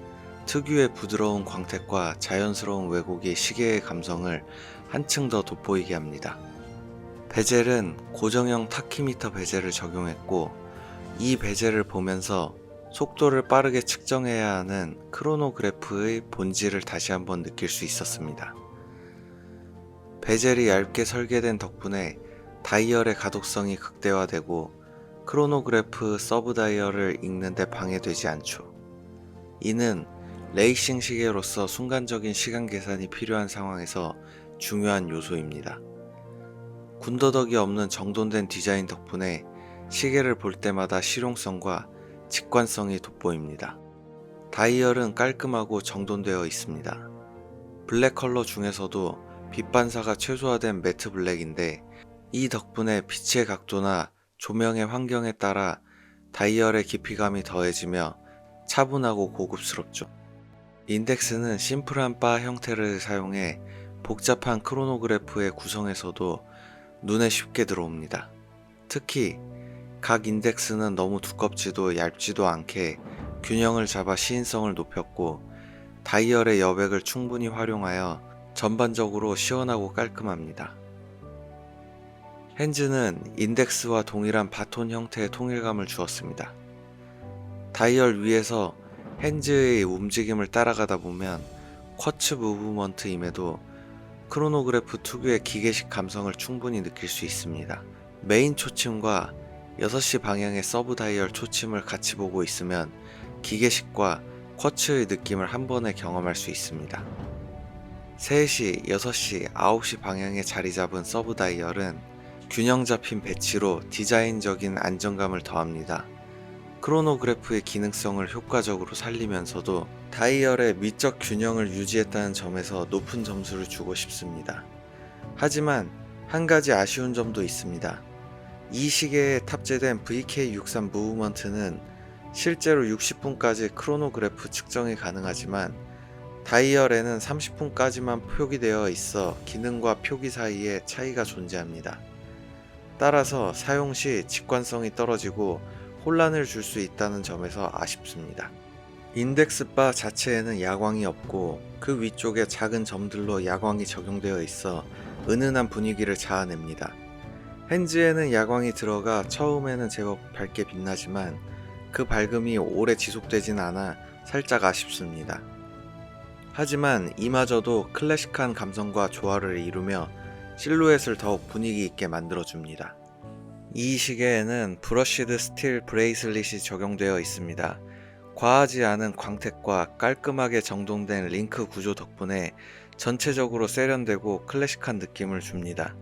특유의 부드러운 광택과 자연스러운 왜곡이 시계의 감성을 한층 더 돋보이게 합니다. 베젤은 고정형 타키미터 베젤을 적용했고 이 베젤을 보면서 속도를 빠르게 측정해야 하는 크로노그래프의 본질을 다시 한번 느낄 수 있었습니다. 베젤이 얇게 설계된 덕분에 다이얼의 가독성이 극대화되고 크로노그래프 서브 다이얼을 읽는데 방해되지 않죠. 이는 레이싱 시계로서 순간적인 시간 계산이 필요한 상황에서 중요한 요소입니다. 군더더기 없는 정돈된 디자인 덕분에 시계를 볼 때마다 실용성과 직관성이 돋보입니다. 다이얼은 깔끔하고 정돈되어 있습니다. 블랙 컬러 중에서도 빛 반사가 최소화된 매트 블랙인데 이 덕분에 빛의 각도나 조명의 환경에 따라 다이얼의 깊이감이 더해지며 차분하고 고급스럽죠. 인덱스는 심플한 바 형태를 사용해 복잡한 크로노그래프의 구성에서도 눈에 쉽게 들어옵니다. 특히 각 인덱스는 너무 두껍지도 얇지도 않게 균형을 잡아 시인성을 높였고 다이얼의 여백을 충분히 활용하여 전반적으로 시원하고 깔끔합니다. 핸즈는 인덱스와 동일한 바톤 형태의 통일감을 주었습니다. 다이얼 위에서 핸즈의 움직임을 따라가다 보면 쿼츠 무브먼트임에도 크로노그래프 특유의 기계식 감성을 충분히 느낄 수 있습니다. 메인 초침과 6시 방향의 서브 다이얼 초침을 같이 보고 있으면 기계식과 쿼츠의 느낌을 한 번에 경험할 수 있습니다. 3시, 6시, 9시 방향에 자리 잡은 서브 다이얼은 균형 잡힌 배치로 디자인적인 안정감을 더합니다. 크로노그래프의 기능성을 효과적으로 살리면서도 다이얼의 미적 균형을 유지했다는 점에서 높은 점수를 주고 싶습니다. 하지만 한 가지 아쉬운 점도 있습니다. 이 시계에 탑재된 VK63 무브먼트는 실제로 60분까지 크로노그래프 측정이 가능하지만 다이얼에는 30분까지만 표기되어 있어 기능과 표기 사이에 차이가 존재합니다. 따라서 사용 시 직관성이 떨어지고 혼란을 줄 수 있다는 점에서 아쉽습니다. 인덱스 바 자체에는 야광이 없고 그 위쪽에 작은 점들로 야광이 적용되어 있어 은은한 분위기를 자아냅니다. 핸즈에는 야광이 들어가 처음에는 제법 밝게 빛나지만 그 밝음이 오래 지속되진 않아 살짝 아쉽습니다. 하지만 이마저도 클래식한 감성과 조화를 이루며 실루엣을 더욱 분위기 있게 만들어줍니다. 이 시계에는 브러쉬드 스틸 브레이슬릿이 적용되어 있습니다. 과하지 않은 광택과 깔끔하게 정돈된 링크 구조 덕분에 전체적으로 세련되고 클래식한 느낌을 줍니다.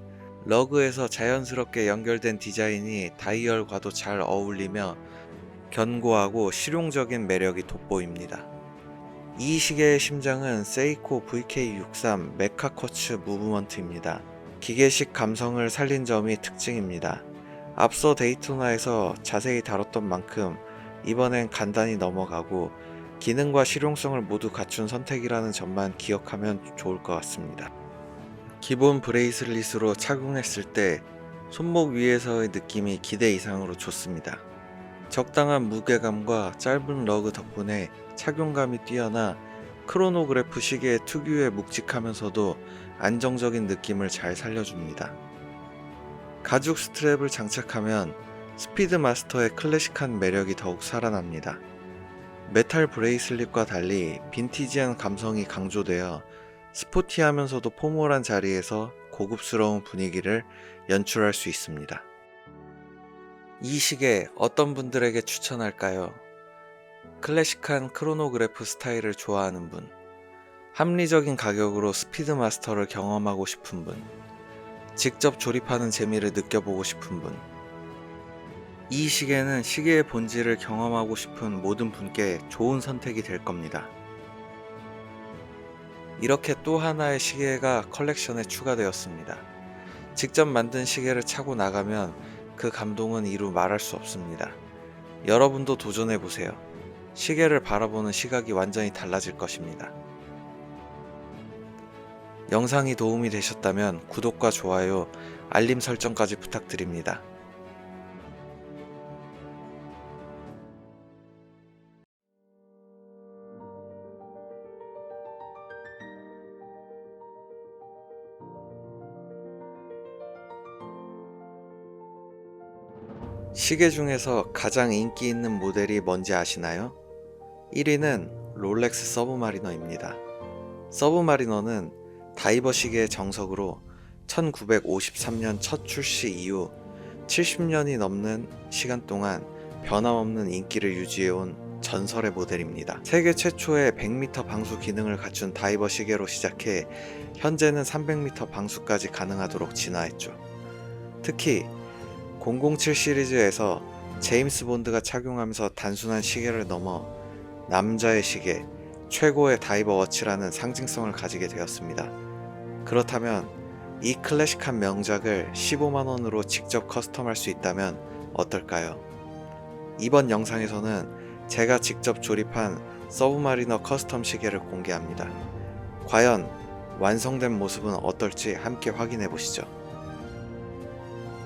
러그에서 자연스럽게 연결된 디자인이 다이얼과도 잘 어울리며 견고하고 실용적인 매력이 돋보입니다. 이 시계의 심장은 세이코 VK63 메카 쿼츠 무브먼트입니다. 기계식 감성을 살린 점이 특징입니다. 앞서 데이토나에서 자세히 다뤘던 만큼 이번엔 간단히 넘어가고 기능과 실용성을 모두 갖춘 선택이라는 점만 기억하면 좋을 것 같습니다. 기본 브레이슬릿으로 착용했을 때 손목 위에서의 느낌이 기대 이상으로 좋습니다. 적당한 무게감과 짧은 러그 덕분에 착용감이 뛰어나 크로노그래프 시계의 특유의 묵직하면서도 안정적인 느낌을 잘 살려줍니다. 가죽 스트랩을 장착하면 스피드마스터의 클래식한 매력이 더욱 살아납니다. 메탈 브레이슬릿과 달리 빈티지한 감성이 강조되어 스포티하면서도 포멀한 자리에서 고급스러운 분위기를 연출할 수 있습니다. 이 시계 어떤 분들에게 추천할까요? 클래식한 크로노그래프 스타일을 좋아하는 분, 합리적인 가격으로 스피드마스터를 경험하고 싶은 분, 직접 조립하는 재미를 느껴보고 싶은 분. 이 시계는 시계의 본질을 경험하고 싶은 모든 분께 좋은 선택이 될 겁니다. 이렇게 또 하나의 시계가 컬렉션에 추가되었습니다. 직접 만든 시계를 차고 나가면 그 감동은 이루 말할 수 없습니다. 여러분도 도전해보세요. 시계를 바라보는 시각이 완전히 달라질 것입니다. 영상이 도움이 되셨다면 구독과 좋아요, 알림 설정까지 부탁드립니다. 시계 중에서 가장 인기 있는 모델이 뭔지 아시나요? 1위는 롤렉스 서브마리너입니다. 서브마리너는 다이버 시계의 정석으로 1953년 첫 출시 이후 70년이 넘는 시간 동안 변함없는 인기를 유지해온 전설의 모델입니다. 세계 최초의 100m 방수 기능을 갖춘 다이버 시계로 시작해 현재는 300m 방수까지 가능하도록 진화했죠. 특히 007 시리즈에서 제임스 본드가 착용하면서 단순한 시계를 넘어 남자의 시계, 최고의 다이버 워치라는 상징성을 가지게 되었습니다. 그렇다면 이 클래식한 명작을 15만원으로 직접 커스텀할 수 있다면 어떨까요? 이번 영상에서는 제가 직접 조립한 서브마리너 커스텀 시계를 공개합니다. 과연 완성된 모습은 어떨지 함께 확인해 보시죠.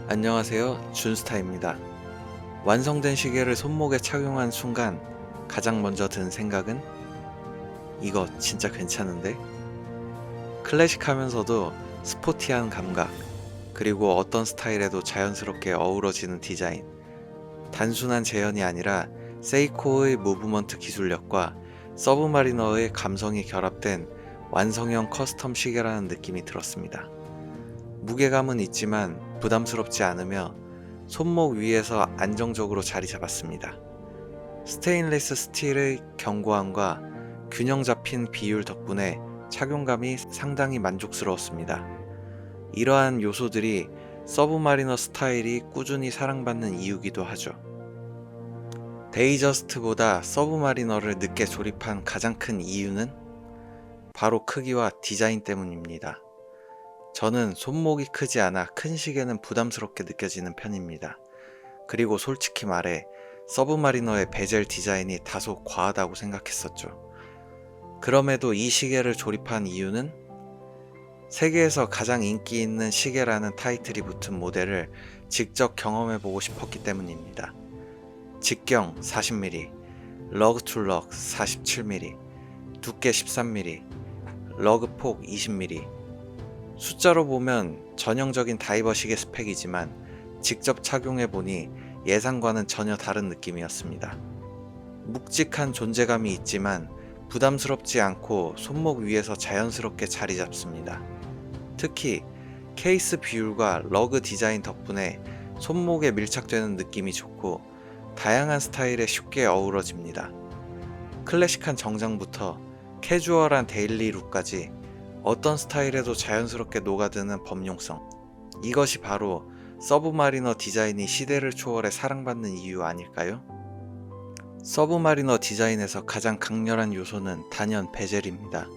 안녕하세요, 준스타입니다. 완성된 시계를 손목에 착용한 순간 가장 먼저 든 생각은 이거 진짜 괜찮은데? 클래식하면서도 스포티한 감각, 그리고 어떤 스타일에도 자연스럽게 어우러지는 디자인. 단순한 재현이 아니라 세이코의 무브먼트 기술력과 서브마리너의 감성이 결합된 완성형 커스텀 시계라는 느낌이 들었습니다. 무게감은 있지만 부담스럽지 않으며 손목 위에서 안정적으로 자리 잡았습니다. 스테인리스 스틸의 견고함과 균형 잡힌 비율 덕분에 착용감이 상당히 만족스러웠습니다. 이러한 요소들이 서브마리너 스타일이 꾸준히 사랑받는 이유기도 하죠. 데이저스트보다 서브마리너를 늦게 조립한 가장 큰 이유는 바로 크기와 디자인 때문입니다. 저는 손목이 크지 않아 큰 시계는 부담스럽게 느껴지는 편입니다. 그리고 솔직히 말해 서브마리너의 베젤 디자인이 다소 과하다고 생각했었죠. 그럼에도 이 시계를 조립한 이유는 세계에서 가장 인기 있는 시계라는 타이틀이 붙은 모델을 직접 경험해보고 싶었기 때문입니다. 직경 40mm, 러그 투 럭 47mm, 두께 13mm, 러그 폭 20mm. 숫자로 보면 전형적인 다이버 시계 스펙이지만 직접 착용해보니 예상과는 전혀 다른 느낌이었습니다. 묵직한 존재감이 있지만 부담스럽지 않고 손목 위에서 자연스럽게 자리 잡습니다. 특히 케이스 비율과 러그 디자인 덕분에 손목에 밀착되는 느낌이 좋고 다양한 스타일에 쉽게 어우러집니다. 클래식한 정장부터 캐주얼한 데일리 룩까지 어떤 스타일에도 자연스럽게 녹아드는 범용성. 이것이 바로 서브마리너 디자인이 시대를 초월해 사랑받는 이유 아닐까요? 서브마리너 디자인에서 가장 강렬한 요소는 단연 베젤입니다.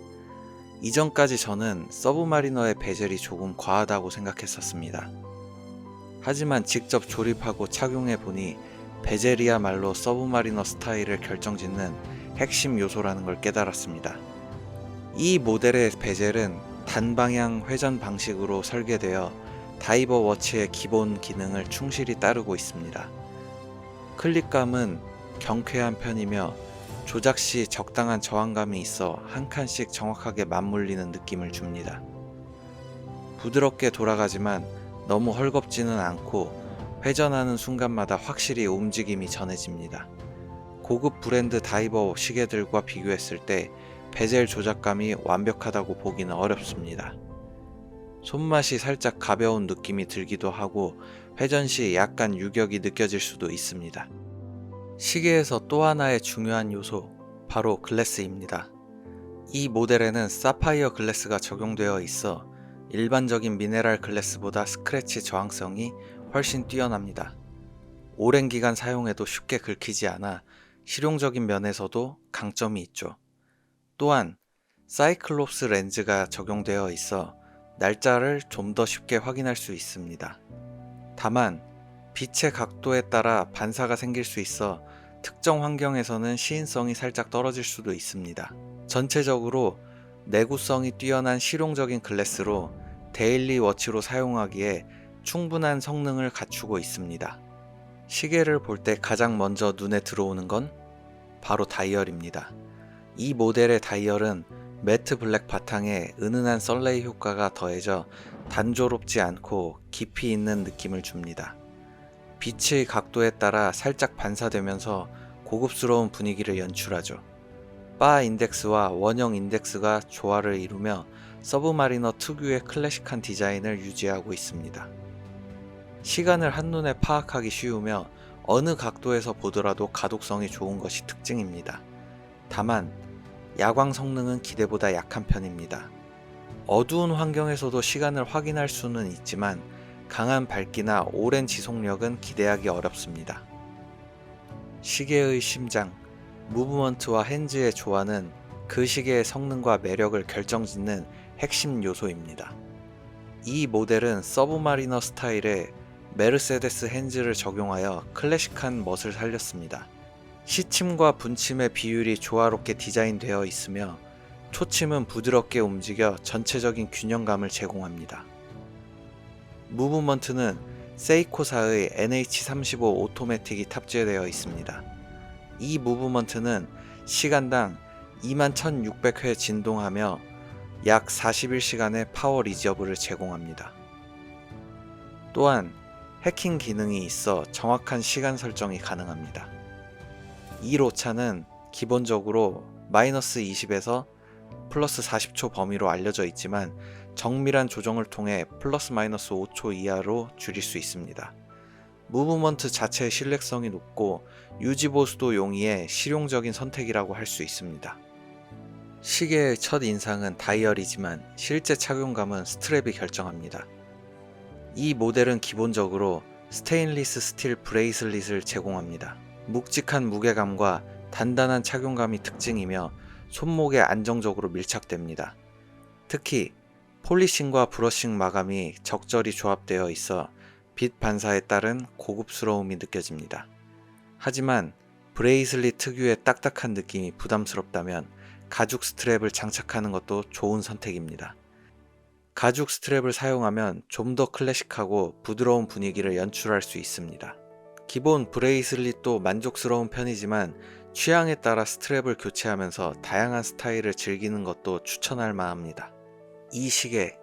이전까지 저는 서브마리너의 베젤이 조금 과하다고 생각했었습니다. 하지만 직접 조립하고 착용해보니 베젤이야말로 서브마리너 스타일을 결정짓는 핵심 요소라는 걸 깨달았습니다. 이 모델의 베젤은 단방향 회전 방식으로 설계되어 다이버 워치의 기본 기능을 충실히 따르고 있습니다. 클릭감은 경쾌한 편이며 조작 시 적당한 저항감이 있어 한 칸씩 정확하게 맞물리는 느낌을 줍니다. 부드럽게 돌아가지만 너무 헐겁지는 않고 회전하는 순간마다 확실히 움직임이 전해집니다. 고급 브랜드 다이버 시계들과 비교했을 때 베젤 조작감이 완벽하다고 보기는 어렵습니다. 손맛이 살짝 가벼운 느낌이 들기도 하고 회전 시 약간 유격이 느껴질 수도 있습니다. 시계에서 또 하나의 중요한 요소, 바로 글래스입니다. 이 모델에는 사파이어 글래스가 적용되어 있어 일반적인 미네랄 글래스보다 스크래치 저항성이 훨씬 뛰어납니다. 오랜 기간 사용해도 쉽게 긁히지 않아 실용적인 면에서도 강점이 있죠. 또한 사이클롭스 렌즈가 적용되어 있어 날짜를 좀 더 쉽게 확인할 수 있습니다. 다만 빛의 각도에 따라 반사가 생길 수 있어 특정 환경에서는 시인성이 살짝 떨어질 수도 있습니다. 전체적으로 내구성이 뛰어난 실용적인 글래스로 데일리 워치로 사용하기에 충분한 성능을 갖추고 있습니다. 시계를 볼 때 가장 먼저 눈에 들어오는 건 바로 다이얼입니다. 이 모델의 다이얼은 매트 블랙 바탕에 은은한 썰레이 효과가 더해져 단조롭지 않고 깊이 있는 느낌을 줍니다. 빛의 각도에 따라 살짝 반사되면서 고급스러운 분위기를 연출하죠. 바 인덱스와 원형 인덱스가 조화를 이루며 서브마리너 특유의 클래식한 디자인을 유지하고 있습니다. 시간을 한눈에 파악하기 쉬우며 어느 각도에서 보더라도 가독성이 좋은 것이 특징입니다. 다만 야광 성능은 기대보다 약한 편입니다. 어두운 환경에서도 시간을 확인할 수는 있지만 강한 밝기나 오랜 지속력은 기대하기 어렵습니다. 시계의 심장, 무브먼트와 핸즈의 조화는 그 시계의 성능과 매력을 결정짓는 핵심 요소입니다. 이 모델은 서브마리너 스타일의 메르세데스 핸즈를 적용하여 클래식한 멋을 살렸습니다. 시침과 분침의 비율이 조화롭게 디자인되어 있으며 초침은 부드럽게 움직여 전체적인 균형감을 제공합니다. 무브먼트는 세이코사의 NH35 오토매틱이 탑재되어 있습니다. 이 무브먼트는 시간당 21,600회 진동하며 약 41시간의 파워 리저브를 제공합니다. 또한 해킹 기능이 있어 정확한 시간 설정이 가능합니다. 이 로차는 기본적으로 마이너스 20에서 플러스 40초 범위로 알려져 있지만 정밀한 조정을 통해 플러스 마이너스 5초 이하로 줄일 수 있습니다. 무브먼트 자체의 신뢰성이 높고 유지 보수도 용이해 실용적인 선택이라고 할 수 있습니다. 시계의 첫 인상은 다이얼이지만 실제 착용감은 스트랩이 결정합니다. 이 모델은 기본적으로 스테인리스 스틸 브레이슬릿을 제공합니다. 묵직한 무게감과 단단한 착용감이 특징이며 손목에 안정적으로 밀착됩니다. 특히 폴리싱과 브러싱 마감이 적절히 조합되어 있어 빛 반사에 따른 고급스러움이 느껴집니다. 하지만 브레이슬릿 특유의 딱딱한 느낌이 부담스럽다면 가죽 스트랩을 장착하는 것도 좋은 선택입니다. 가죽 스트랩을 사용하면 좀 더 클래식하고 부드러운 분위기를 연출할 수 있습니다. 기본 브레이슬릿도 만족스러운 편이지만 취향에 따라 스트랩을 교체하면서 다양한 스타일을 즐기는 것도 추천할 만합니다. 이 시계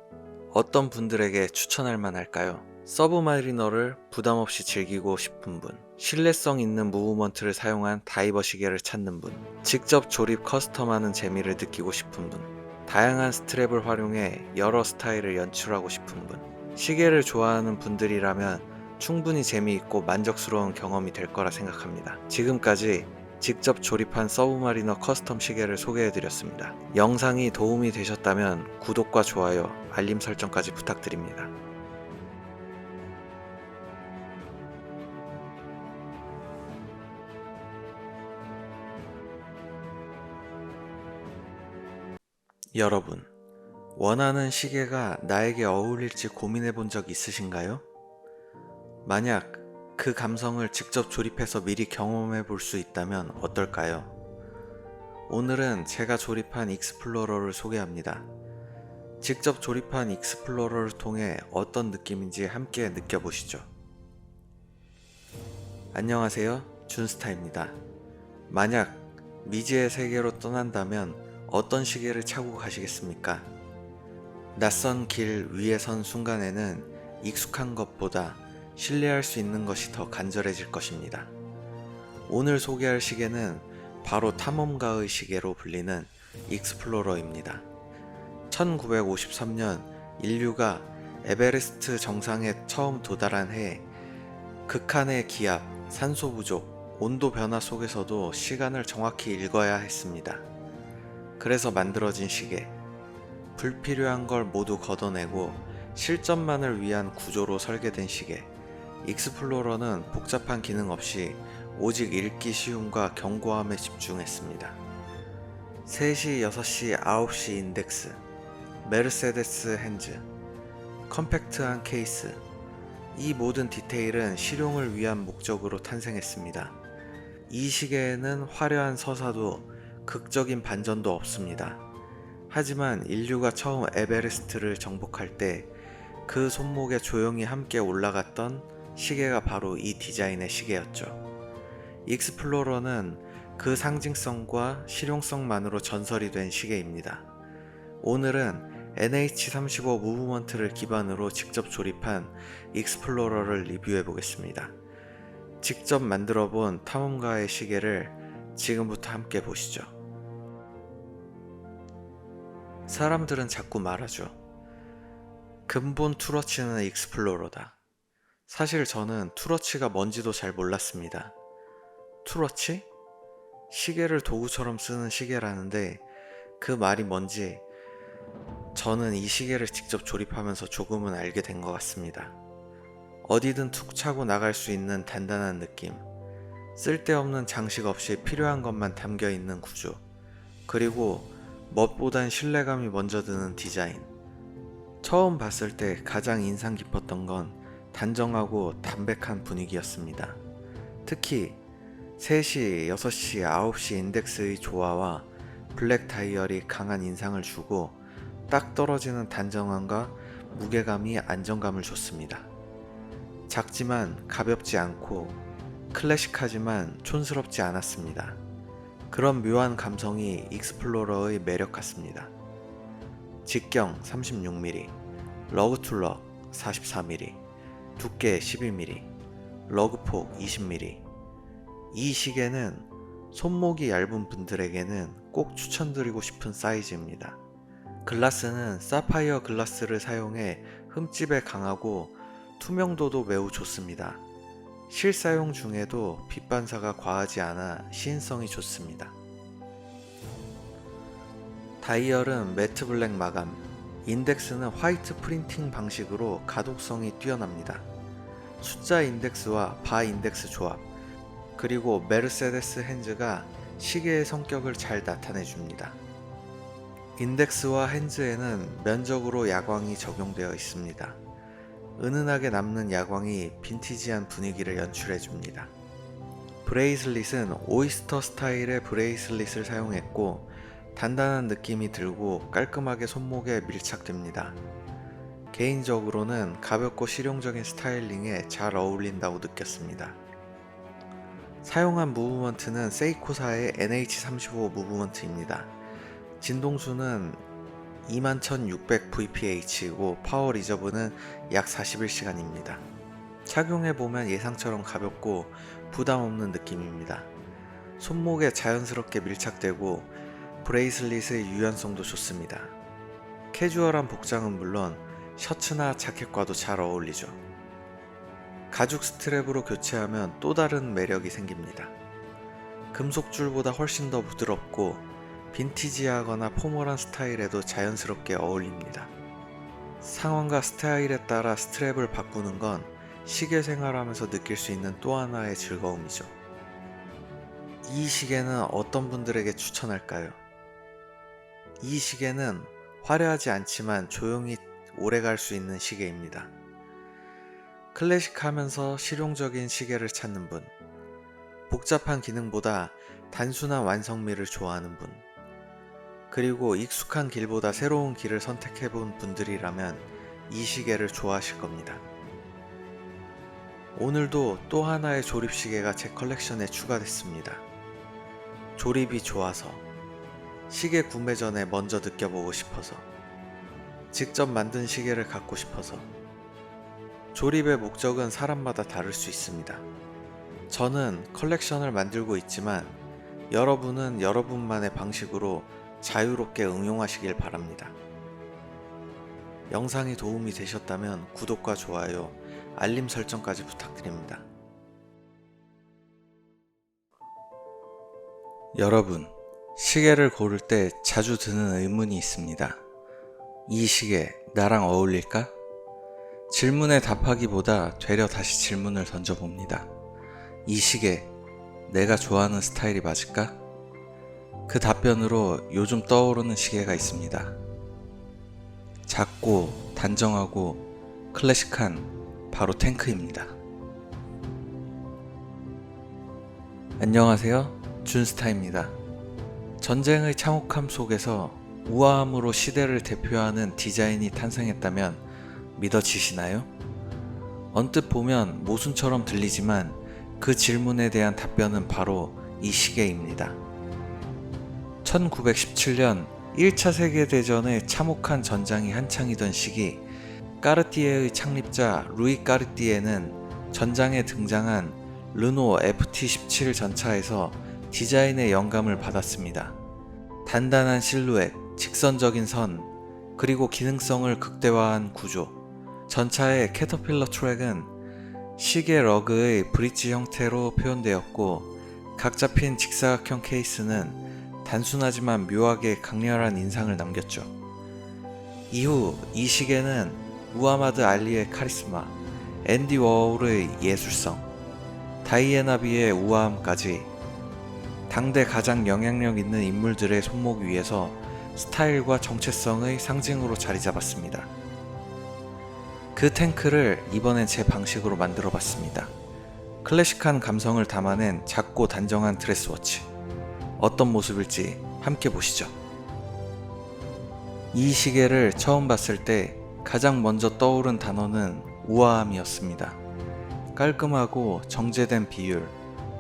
어떤 분들에게 추천할 만할까요? 서브마리너를 부담없이 즐기고 싶은 분, 신뢰성 있는 무브먼트를 사용한 다이버 시계를 찾는 분, 직접 조립 커스텀하는 재미를 느끼고 싶은 분, 다양한 스트랩을 활용해 여러 스타일을 연출하고 싶은 분, 시계를 좋아하는 분들이라면 충분히 재미있고 만족스러운 경험이 될 거라 생각합니다. 지금까지 직접 조립한 서브마리너 커스텀 시계를 소개해드렸습니다. 영상이 도움이 되셨다면 구독과 좋아요, 알림 설정까지 부탁드립니다. 여러분, 원하는 시계가 나에게 어울릴지 고민해 본 적 있으신가요? 만약 그 감성을 직접 조립해서 미리 경험해 볼 수 있다면 어떨까요? 오늘은 제가 조립한 익스플로러를 소개합니다. 직접 조립한 익스플로러를 통해 어떤 느낌인지 함께 느껴보시죠. 안녕하세요, 준스타입니다. 만약 미지의 세계로 떠난다면 어떤 시계를 차고 가시겠습니까? 낯선 길 위에 선 순간에는 익숙한 것보다 신뢰할 수 있는 것이 더 간절해질 것입니다. 오늘 소개할 시계는 바로 탐험가의 시계로 불리는 익스플로러입니다. 1953년 인류가 에베레스트 정상에 처음 도달한 해에 극한의 기압, 산소 부족, 온도 변화 속에서도 시간을 정확히 읽어야 했습니다. 그래서 만들어진 시계. 불필요한 걸 모두 걷어내고 실전만을 위한 구조로 설계된 시계. 익스플로러는 복잡한 기능 없이 오직 읽기 쉬움과 견고함에 집중했습니다. 3시, 6시, 9시 인덱스, 메르세데스 핸즈, 컴팩트한 케이스, 이 모든 디테일은 실용을 위한 목적으로 탄생했습니다. 이 시계에는 화려한 서사도 극적인 반전도 없습니다. 하지만 인류가 처음 에베레스트를 정복할 때 그 손목에 조용히 함께 올라갔던 시계가 바로 이 디자인의 시계였죠. 익스플로러는 그 상징성과 실용성만으로 전설이 된 시계입니다. 오늘은 NH35 무브먼트를 기반으로 직접 조립한 익스플로러를 리뷰해 보겠습니다. 직접 만들어 본 탐험가의 시계를 지금부터 함께 보시죠. 사람들은 자꾸 말하죠. 근본 투러치는 익스플로러다. 사실 저는 투러치가 뭔지도 잘 몰랐습니다. 투러치? 시계를 도구처럼 쓰는 시계라는데 그 말이 뭔지 저는 이 시계를 직접 조립하면서 조금은 알게 된 것 같습니다. 어디든 툭 차고 나갈 수 있는 단단한 느낌, 쓸데없는 장식 없이 필요한 것만 담겨 있는 구조, 그리고 멋보단 신뢰감이 먼저 드는 디자인. 처음 봤을 때 가장 인상 깊었던 건 단정하고 담백한 분위기였습니다. 특히 3시, 6시, 9시 인덱스의 조화와 블랙 다이얼이 강한 인상을 주고 딱 떨어지는 단정함과 무게감이 안정감을 줬습니다. 작지만 가볍지 않고 클래식하지만 촌스럽지 않았습니다. 그런 묘한 감성이 익스플로러의 매력 같습니다. 직경 36mm, 러그툴럭 44mm, 두께 11mm, 러그폭 20mm. 이 시계는 손목이 얇은 분들에게는 꼭 추천드리고 싶은 사이즈입니다. 글라스는 사파이어 글라스를 사용해 흠집에 강하고 투명도도 매우 좋습니다. 실사용 중에도 빛 반사가 과하지 않아 시인성이 좋습니다. 다이얼은 매트 블랙 마감, 인덱스는 화이트 프린팅 방식으로 가독성이 뛰어납니다. 숫자 인덱스와 바 인덱스 조합, 그리고 메르세데스 핸즈가 시계의 성격을 잘 나타내줍니다. 인덱스와 핸즈에는 면적으로 야광이 적용되어 있습니다. 은은하게 남는 야광이 빈티지한 분위기를 연출해줍니다. 브레이슬릿은 오이스터 스타일의 브레이슬릿을 사용했고 단단한 느낌이 들고 깔끔하게 손목에 밀착됩니다. 개인적으로는 가볍고 실용적인 스타일링에 잘 어울린다고 느꼈습니다. 사용한 무브먼트는 세이코사의 NH35 무브먼트입니다. 진동수는 21,600 VPH이고 파워 리저브는 약 41시간입니다. 착용해보면 예상처럼 가볍고 부담없는 느낌입니다. 손목에 자연스럽게 밀착되고 브레이슬릿의 유연성도 좋습니다. 캐주얼한 복장은 물론 셔츠나 자켓과도 잘 어울리죠. 가죽 스트랩으로 교체하면 또 다른 매력이 생깁니다. 금속줄보다 훨씬 더 부드럽고 빈티지하거나 포멀한 스타일에도 자연스럽게 어울립니다. 상황과 스타일에 따라 스트랩을 바꾸는 건 시계 생활하면서 느낄 수 있는 또 하나의 즐거움이죠. 이 시계는 어떤 분들에게 추천할까요? 이 시계는 화려하지 않지만 조용히 오래 갈 수 있는 시계입니다. 클래식하면서 실용적인 시계를 찾는 분, 복잡한 기능보다 단순한 완성미를 좋아하는 분, 그리고 익숙한 길보다 새로운 길을 선택해본 분들이라면 이 시계를 좋아하실 겁니다. 오늘도 또 하나의 조립시계가 제 컬렉션에 추가됐습니다. 조립이 좋아서, 시계 구매 전에 먼저 느껴보고 싶어서, 직접 만든 시계를 갖고 싶어서. 조립의 목적은 사람마다 다를 수 있습니다. 저는 컬렉션을 만들고 있지만 여러분은 여러분만의 방식으로 자유롭게 응용하시길 바랍니다. 영상이 도움이 되셨다면 구독과 좋아요, 알림 설정까지 부탁드립니다. 여러분, 시계를 고를 때 자주 드는 의문이 있습니다. 이 시계 나랑 어울릴까? 질문에 답하기보다 되려 다시 질문을 던져봅니다. 이 시계 내가 좋아하는 스타일이 맞을까? 그 답변으로 요즘 떠오르는 시계가 있습니다. 작고 단정하고 클래식한 바로 탱크입니다. 안녕하세요, 준스타입니다. 전쟁의 참혹함 속에서 우아함으로 시대를 대표하는 디자인이 탄생했다면 믿어지시나요? 언뜻 보면 모순처럼 들리지만 그 질문에 대한 답변은 바로 이 시계입니다. 1917년 1차 세계대전의 참혹한 전장이 한창이던 시기, 까르띠에의 창립자 루이 까르띠에는 전장에 등장한 르노 FT17 전차에서 디자인의 영감을 받았습니다. 단단한 실루엣, 직선적인 선, 그리고 기능성을 극대화한 구조. 전차의 캐터필러 트랙은 시계 러그의 브릿지 형태로 표현되었고, 각 잡힌 직사각형 케이스는 단순하지만 묘하게 강렬한 인상을 남겼죠. 이후 이 시계는 무하마드 알리의 카리스마, 앤디 워홀의 예술성, 다이애나 비의 우아함까지 당대 가장 영향력 있는 인물들의 손목 위에서 스타일과 정체성의 상징으로 자리 잡았습니다. 그 탱크를 이번엔 제 방식으로 만들어 봤습니다. 클래식한 감성을 담아낸 작고 단정한 드레스워치. 어떤 모습일지 함께 보시죠. 이 시계를 처음 봤을 때 가장 먼저 떠오른 단어는 우아함이었습니다. 깔끔하고 정제된 비율,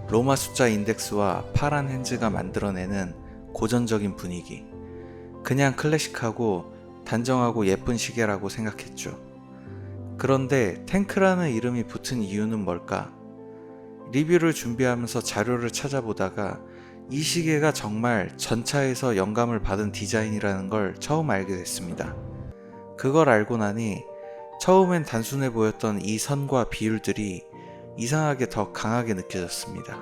로마 숫자 인덱스와 파란 핸즈가 만들어내는 고전적인 분위기. 그냥 클래식하고 단정하고 예쁜 시계라고 생각했죠. 그런데 탱크라는 이름이 붙은 이유는 뭘까? 리뷰를 준비하면서 자료를 찾아보다가 이 시계가 정말 전차에서 영감을 받은 디자인이라는 걸 처음 알게 됐습니다. 그걸 알고 나니 처음엔 단순해 보였던 이 선과 비율들이 이상하게 더 강하게 느껴졌습니다.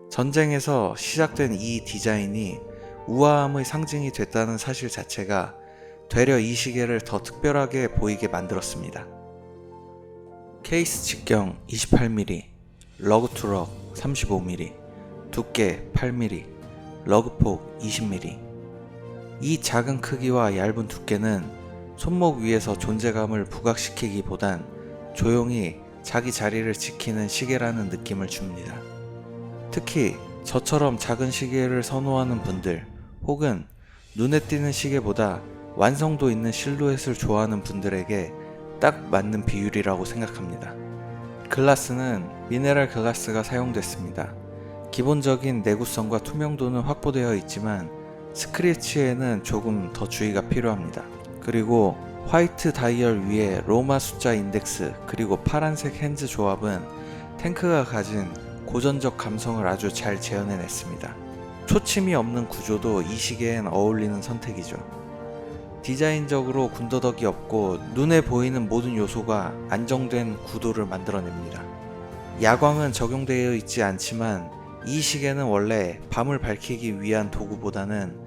전쟁에서 시작된 이 디자인이 우아함의 상징이 됐다는 사실 자체가 되려 이 시계를 더 특별하게 보이게 만들었습니다. 케이스 직경 28mm, 러그 투 럭 35mm, 두께 8mm, 러그폭 20mm. 이 작은 크기와 얇은 두께는 손목 위에서 존재감을 부각시키기보단 조용히 자기 자리를 지키는 시계라는 느낌을 줍니다. 특히 저처럼 작은 시계를 선호하는 분들 혹은 눈에 띄는 시계보다 완성도 있는 실루엣을 좋아하는 분들에게 딱 맞는 비율이라고 생각합니다. 글라스는 미네랄 글라스가 사용됐습니다. 기본적인 내구성과 투명도는 확보되어 있지만 스크래치에는 조금 더 주의가 필요합니다. 그리고 화이트 다이얼 위에 로마 숫자 인덱스 그리고 파란색 핸즈 조합은 탱크가 가진 고전적 감성을 아주 잘 재현해냈습니다. 초침이 없는 구조도 이 시계엔 어울리는 선택이죠. 디자인적으로 군더더기 없고 눈에 보이는 모든 요소가 안정된 구도를 만들어냅니다. 야광은 적용되어 있지 않지만 이 시계는 원래 밤을 밝히기 위한 도구보다는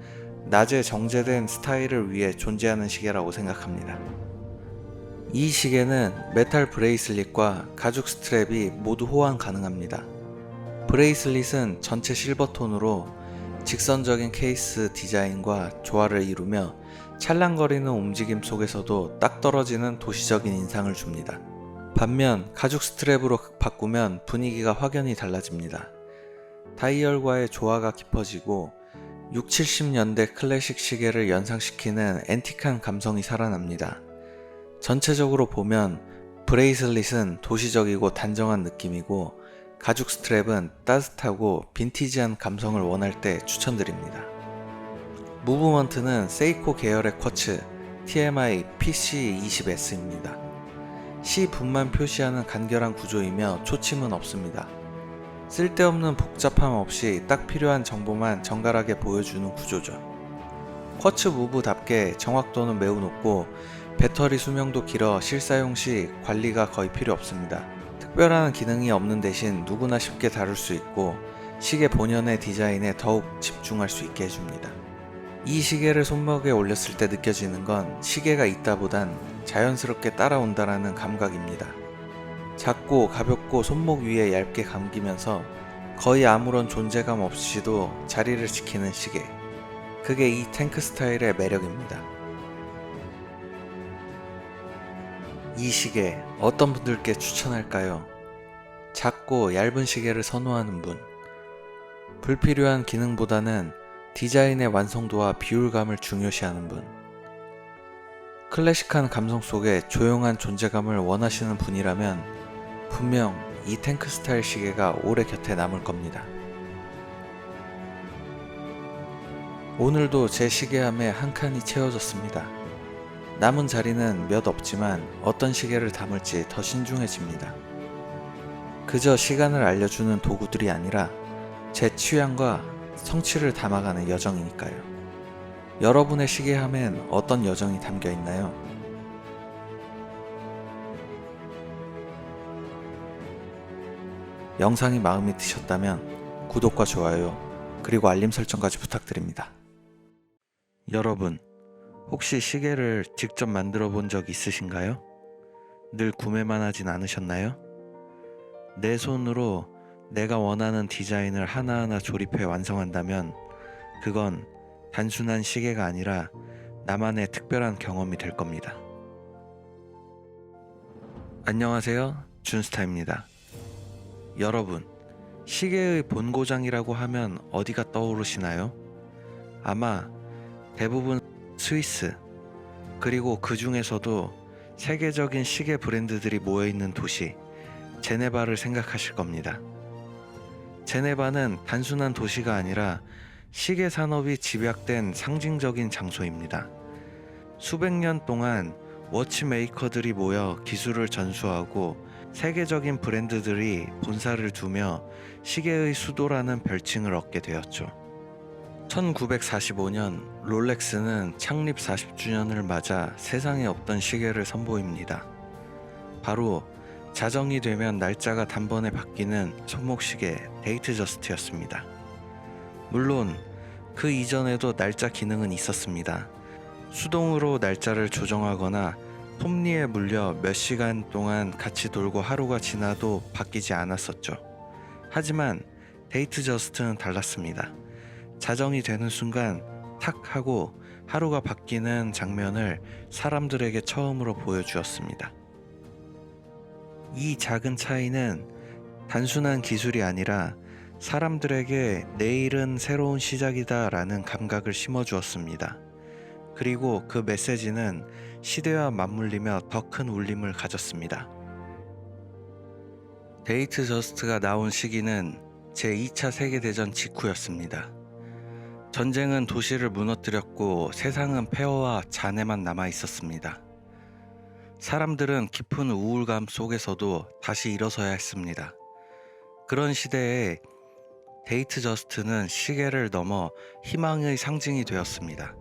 낮에 정제된 스타일을 위해 존재하는 시계라고 생각합니다. 이 시계는 메탈 브레이슬릿과 가죽 스트랩이 모두 호환 가능합니다. 브레이슬릿은 전체 실버톤으로 직선적인 케이스 디자인과 조화를 이루며 찰랑거리는 움직임 속에서도 딱 떨어지는 도시적인 인상을 줍니다. 반면 가죽 스트랩으로 바꾸면 분위기가 확연히 달라집니다. 다이얼과의 조화가 깊어지고 6, 70년대 클래식 시계를 연상시키는 앤틱한 감성이 살아납니다. 전체적으로 보면 브레이슬릿은 도시적이고 단정한 느낌이고 가죽 스트랩은 따뜻하고 빈티지한 감성을 원할 때 추천드립니다. 무브먼트는 세이코 계열의 쿼츠 TMI PC20S입니다. C 분만 표시하는 간결한 구조이며 초침은 없습니다. 쓸데없는 복잡함 없이 딱 필요한 정보만 정갈하게 보여주는 구조죠. 쿼츠 무브답게 정확도는 매우 높고 배터리 수명도 길어 실사용 시 관리가 거의 필요 없습니다. 특별한 기능이 없는 대신 누구나 쉽게 다룰 수 있고 시계 본연의 디자인에 더욱 집중할 수 있게 해줍니다. 이 시계를 손목에 올렸을 때 느껴지는 건 시계가 있다보단 자연스럽게 따라온다라는 감각입니다. 작고 가볍고 손목 위에 얇게 감기면서 거의 아무런 존재감 없이도 자리를 지키는 시계. 그게 이 탱크 스타일의 매력입니다. 이 시계 어떤 분들께 추천할까요? 작고 얇은 시계를 선호하는 분, 불필요한 기능보다는 디자인의 완성도와 비율감을 중요시하는 분, 클래식한 감성 속에 조용한 존재감을 원하시는 분이라면 분명 이 탱크 스타일 시계가 오래 곁에 남을 겁니다. 오늘도 제 시계함에 한 칸이 채워졌습니다. 남은 자리는 몇 없지만 어떤 시계를 담을지 더 신중해집니다. 그저 시간을 알려주는 도구들이 아니라 제 취향과 성취를 담아가는 여정이니까요. 여러분의 시계함엔 어떤 여정이 담겨 있나요? 영상이 마음에 드셨다면 구독과 좋아요 그리고 알림 설정까지 부탁드립니다. 여러분, 혹시 시계를 직접 만들어 본 적 있으신가요? 늘 구매만 하진 않으셨나요? 내 손으로 내가 원하는 디자인을 하나하나 조립해 완성한다면 그건 단순한 시계가 아니라 나만의 특별한 경험이 될 겁니다. 안녕하세요, 준스타입니다. 여러분, 시계의 본고장이라고 하면 어디가 떠오르시나요? 아마 대부분 스위스, 그리고 그 중에서도 세계적인 시계 브랜드들이 모여있는 도시 제네바를 생각하실 겁니다. 제네바는 단순한 도시가 아니라 시계 산업이 집약된 상징적인 장소입니다. 수백 년 동안 워치메이커들이 모여 기술을 전수하고 세계적인 브랜드들이 본사를 두며 시계의 수도라는 별칭을 얻게 되었죠. 1945년 롤렉스는 창립 40주년을 맞아 세상에 없던 시계를 선보입니다. 바로 자정이 되면 날짜가 단번에 바뀌는 손목시계 데이트저스트였습니다. 물론 그 이전에도 날짜 기능은 있었습니다. 수동으로 날짜를 조정하거나 톱니에 물려 몇 시간 동안 같이 돌고 하루가 지나도 바뀌지 않았었죠. 하지만 데이트저스트는 달랐습니다. 자정이 되는 순간 탁 하고 하루가 바뀌는 장면을 사람들에게 처음으로 보여주었습니다. 이 작은 차이는 단순한 기술이 아니라 사람들에게 내일은 새로운 시작이다 라는 감각을 심어주었습니다. 그리고 그 메시지는 시대와 맞물리며 더 큰 울림을 가졌습니다. 데이트저스트가 나온 시기는 제2차 세계대전 직후였습니다. 전쟁은 도시를 무너뜨렸고 세상은 폐허와 잔해만 남아 있었습니다. 사람들은 깊은 우울감 속에서도 다시 일어서야 했습니다. 그런 시대에 데이트저스트는 시계를 넘어 희망의 상징이 되었습니다.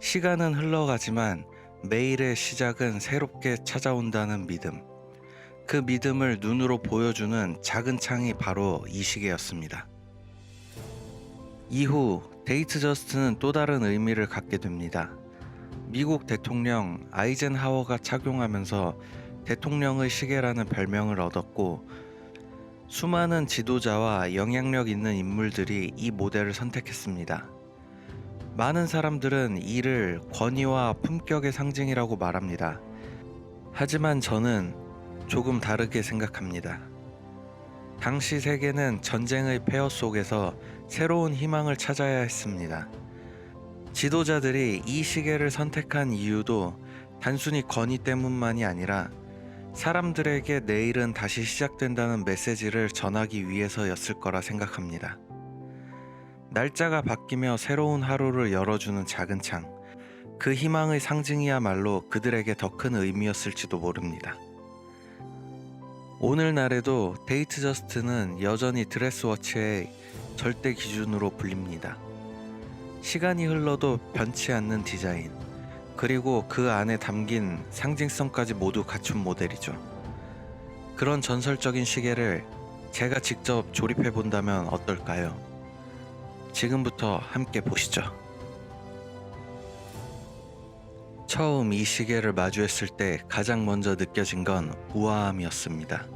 시간은 흘러가지만 매일의 시작은 새롭게 찾아온다는 믿음. 그 믿음을 눈으로 보여주는 작은 창이 바로 이 시계였습니다. 이후 데이트저스트는 또 다른 의미를 갖게 됩니다. 미국 대통령 아이젠하워가 착용하면서 대통령의 시계라는 별명을 얻었고, 수많은 지도자와 영향력 있는 인물들이 이 모델을 선택했습니다. 많은 사람들은 이를 권위와 품격의 상징이라고 말합니다. 하지만 저는 조금 다르게 생각합니다. 당시 세계는 전쟁의 폐허 속에서 새로운 희망을 찾아야 했습니다. 지도자들이 이 시계를 선택한 이유도 단순히 권위 때문만이 아니라 사람들에게 내일은 다시 시작된다는 메시지를 전하기 위해서였을 거라 생각합니다. 날짜가 바뀌며 새로운 하루를 열어주는 작은 창, 그 희망의 상징이야말로 그들에게 더 큰 의미였을지도 모릅니다. 오늘날에도 데이트저스트는 여전히 드레스워치의 절대 기준으로 불립니다. 시간이 흘러도 변치 않는 디자인, 그리고 그 안에 담긴 상징성까지 모두 갖춘 모델이죠. 그런 전설적인 시계를 제가 직접 조립해 본다면 어떨까요? 지금부터 함께 보시죠. 처음 이 시계를 마주했을 때 가장 먼저 느껴진 건 우아함이었습니다.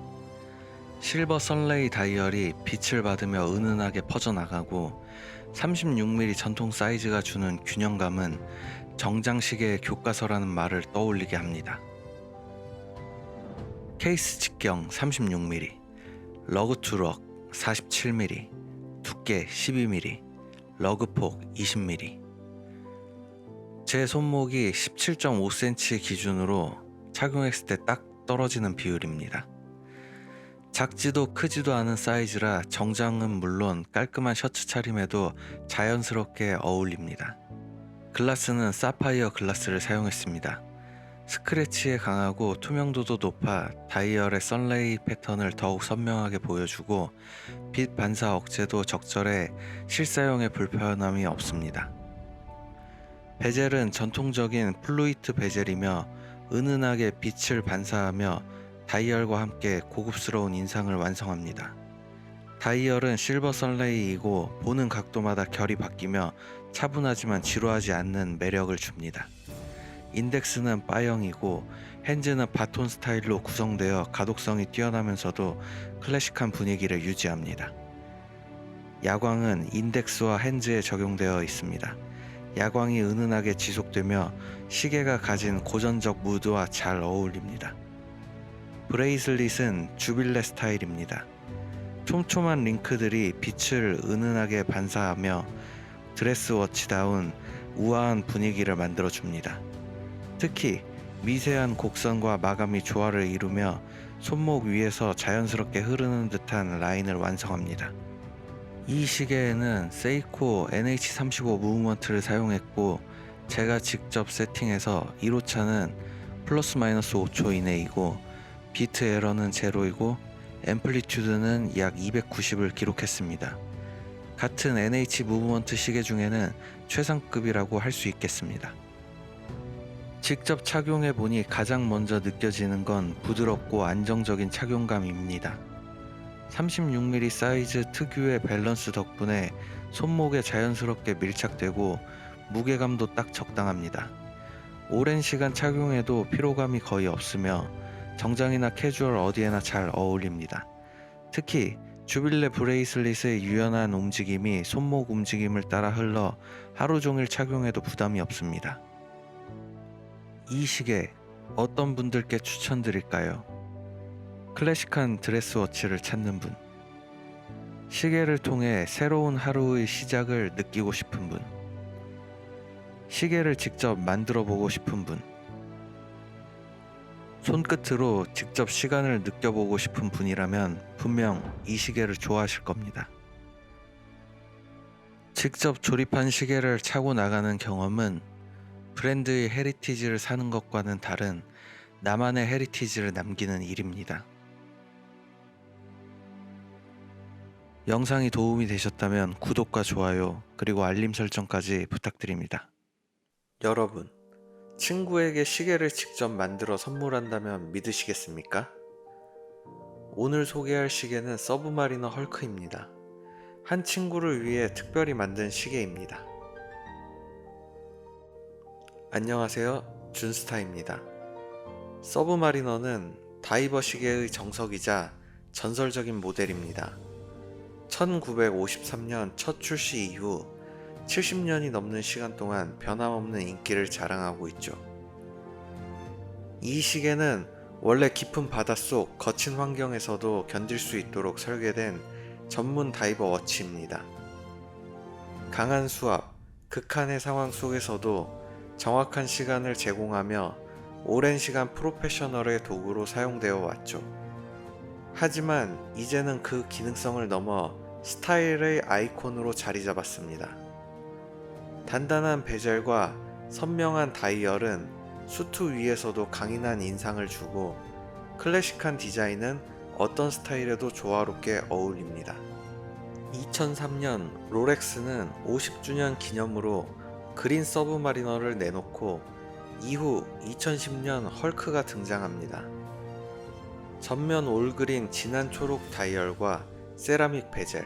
실버 선레이 다이얼이 빛을 받으며 은은하게 퍼져나가고 36mm 전통 사이즈가 주는 균형감은 정장시계의 교과서라는 말을 떠올리게 합니다. 케이스 직경 36mm, 러그 투럭 47mm, 두께 12mm, 러그폭 20mm. 제 손목이 17.5cm 기준으로 착용했을 때 딱 떨어지는 비율입니다. 작지도 크지도 않은 사이즈라 정장은 물론 깔끔한 셔츠 차림에도 자연스럽게 어울립니다. 글라스는 사파이어 글라스를 사용했습니다. 스크래치에 강하고 투명도도 높아 다이얼의 선레이 패턴을 더욱 선명하게 보여주고 빛 반사 억제도 적절해 실사용에 불편함이 없습니다. 베젤은 전통적인 플루이트 베젤이며 은은하게 빛을 반사하며 다이얼과 함께 고급스러운 인상을 완성합니다. 다이얼은 실버 선레이이고 보는 각도마다 결이 바뀌며 차분하지만 지루하지 않는 매력을 줍니다. 인덱스는 바형이고 핸즈는 바톤 스타일로 구성되어 가독성이 뛰어나면서도 클래식한 분위기를 유지합니다. 야광은 인덱스와 핸즈에 적용되어 있습니다. 야광이 은은하게 지속되며 시계가 가진 고전적 무드와 잘 어울립니다. 브레이슬릿은 주빌레 스타일입니다. 촘촘한 링크들이 빛을 은은하게 반사하며 드레스워치다운 우아한 분위기를 만들어줍니다. 특히 미세한 곡선과 마감이 조화를 이루며 손목 위에서 자연스럽게 흐르는 듯한 라인을 완성합니다. 이 시계에는 세이코 NH35 무브먼트를 사용했고 제가 직접 세팅해서 1호차는 플러스 마이너스 5초 이내이고 비트 에러는 제로이고 앰플리튜드는 약 290을 기록했습니다. 같은 NH 무브먼트 시계 중에는 최상급이라고 할 수 있겠습니다. 직접 착용해 보니 가장 먼저 느껴지는 건 부드럽고 안정적인 착용감입니다. 36mm 사이즈 특유의 밸런스 덕분에 손목에 자연스럽게 밀착되고 무게감도 딱 적당합니다. 오랜 시간 착용해도 피로감이 거의 없으며 정장이나 캐주얼 어디에나 잘 어울립니다. 특히 주빌레 브레이슬릿의 유연한 움직임이 손목 움직임을 따라 흘러 하루 종일 착용해도 부담이 없습니다. 이 시계 어떤 분들께 추천드릴까요? 클래식한 드레스워치를 찾는 분, 시계를 통해 새로운 하루의 시작을 느끼고 싶은 분, 시계를 직접 만들어 보고 싶은 분, 손끝으로 직접 시간을 느껴보고 싶은 분이라면 분명 이 시계를 좋아하실 겁니다. 직접 조립한 시계를 차고 나가는 경험은 브랜드의 헤리티지를 사는 것과는 다른 나만의 헤리티지를 남기는 일입니다. 영상이 도움이 되셨다면 구독과 좋아요 그리고 알림 설정까지 부탁드립니다. 여러분, 친구에게 시계를 직접 만들어 선물한다면 믿으시겠습니까? 오늘 소개할 시계는 서브마리너 헐크입니다. 한 친구를 위해 특별히 만든 시계입니다. 안녕하세요, 준스타입니다. 서브마리너는 다이버 시계의 정석이자 전설적인 모델입니다. 1953년 첫 출시 이후 70년이 넘는 시간 동안 변함없는 인기를 자랑하고 있죠. 이 시계는 원래 깊은 바닷속 거친 환경에서도 견딜 수 있도록 설계된 전문 다이버 워치입니다. 강한 수압, 극한의 상황 속에서도 정확한 시간을 제공하며 오랜 시간 프로페셔널의 도구로 사용되어 왔죠. 하지만 이제는 그 기능성을 넘어 스타일의 아이콘으로 자리 잡았습니다. 단단한 베젤과 선명한 다이얼은 수트 위에서도 강인한 인상을 주고 클래식한 디자인은 어떤 스타일에도 조화롭게 어울립니다. 2003년 롤렉스는 50주년 기념으로 그린 서브마리너를 내놓고 이후 2010년 헐크가 등장합니다. 전면 올그린 진한 초록 다이얼과 세라믹 베젤,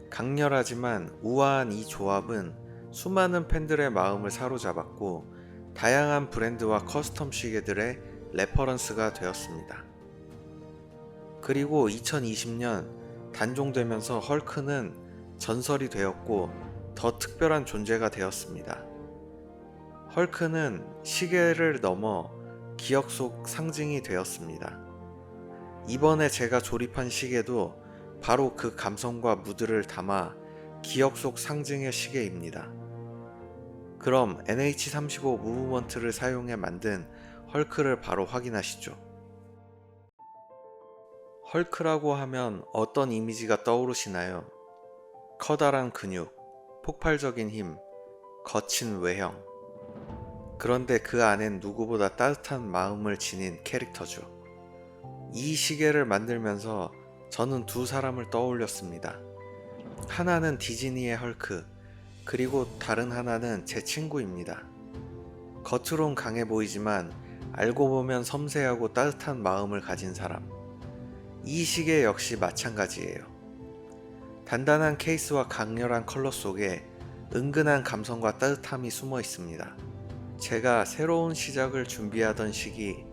강렬하지만 우아한 이 조합은 수많은 팬들의 마음을 사로잡았고 다양한 브랜드와 커스텀 시계들의 레퍼런스가 되었습니다. 그리고 2020년 단종되면서 헐크는 전설이 되었고 더 특별한 존재가 되었습니다. 헐크는 시계를 넘어 기억 속 상징이 되었습니다. 이번에 제가 조립한 시계도 바로 그 감성과 무드를 담아 기억 속 상징의 시계입니다. 그럼 NH35 무브먼트를 사용해 만든 헐크를 바로 확인하시죠. 헐크라고 하면 어떤 이미지가 떠오르시나요? 커다란 근육, 폭발적인 힘, 거친 외형. 그런데 그 안엔 누구보다 따뜻한 마음을 지닌 캐릭터죠. 이 시계를 만들면서 저는 두 사람을 떠올렸습니다. 하나는 디즈니의 헐크, 그리고 다른 하나는 제 친구입니다. 겉으론 강해 보이지만 알고 보면 섬세하고 따뜻한 마음을 가진 사람. 이 시계 역시 마찬가지예요. 단단한 케이스와 강렬한 컬러 속에 은근한 감성과 따뜻함이 숨어 있습니다. 제가 새로운 시작을 준비하던 시기,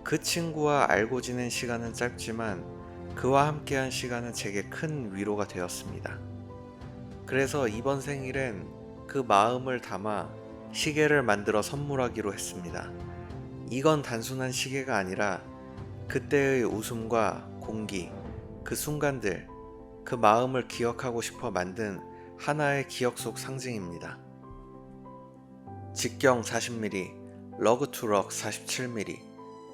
그 친구와 알고 지낸 시간은 짧지만 그와 함께한 시간은 제게 큰 위로가 되었습니다. 그래서 이번 생일엔 그 마음을 담아 시계를 만들어 선물하기로 했습니다. 이건 단순한 시계가 아니라 그때의 웃음과 공기, 그 순간들, 그 마음을 기억하고 싶어 만든 하나의 기억 속 상징입니다. 직경 40mm, 러그 투 럭 47mm,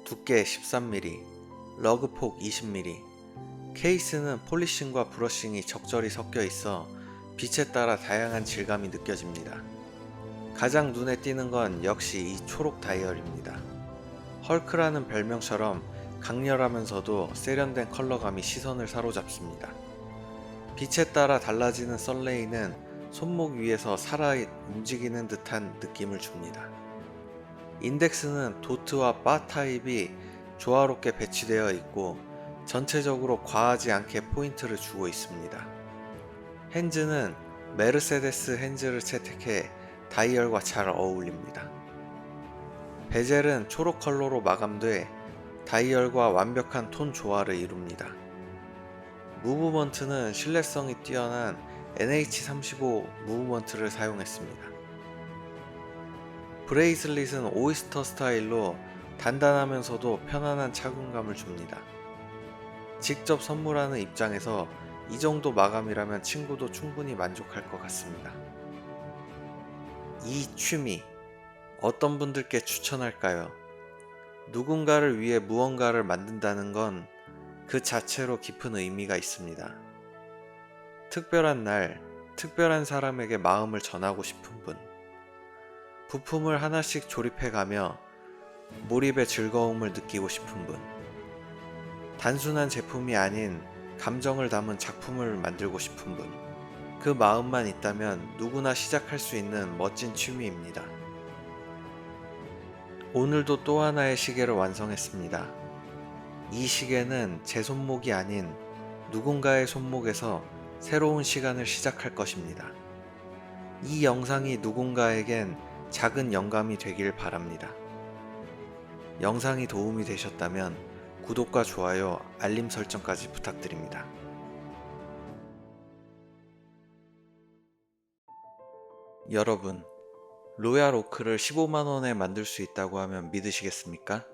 두께 13mm, 러그 폭 20mm. 케이스는 폴리싱과 브러싱이 적절히 섞여 있어 빛에 따라 다양한 질감이 느껴집니다. 가장 눈에 띄는 건 역시 이 초록 다이얼입니다. 헐크라는 별명처럼 강렬하면서도 세련된 컬러감이 시선을 사로잡습니다. 빛에 따라 달라지는 썰레이는 손목 위에서 살아 움직이는 듯한 느낌을 줍니다. 인덱스는 도트와 바 타입이 조화롭게 배치되어 있고 전체적으로 과하지 않게 포인트를 주고 있습니다. 핸즈는 메르세데스 핸즈를 채택해 다이얼과 잘 어울립니다. 베젤은 초록 컬러로 마감돼 다이얼과 완벽한 톤 조화를 이룹니다. 무브먼트는 신뢰성이 뛰어난 NH35 무브먼트를 사용했습니다. 브레이슬릿은 오이스터 스타일로 단단하면서도 편안한 착용감을 줍니다. 직접 선물하는 입장에서 이 정도 마감이라면 친구도 충분히 만족할 것 같습니다. 이 취미, 어떤 분들께 추천할까요? 누군가를 위해 무언가를 만든다는 건 그 자체로 깊은 의미가 있습니다. 특별한 날, 특별한 사람에게 마음을 전하고 싶은 분, 부품을 하나씩 조립해가며 몰입의 즐거움을 느끼고 싶은 분, 단순한 제품이 아닌 감정을 담은 작품을 만들고 싶은 분, 그 마음만 있다면 누구나 시작할 수 있는 멋진 취미입니다. 오늘도 또 하나의 시계를 완성했습니다. 이 시계는 제 손목이 아닌 누군가의 손목에서 새로운 시간을 시작할 것입니다. 이 영상이 누군가에겐 작은 영감이 되길 바랍니다. 영상이 도움이 되셨다면 구독과 좋아요, 알림 설정까지 부탁드립니다. 여러분, 로얄 오크를 15만원에 만들 수 있다고 하면 믿으시겠습니까?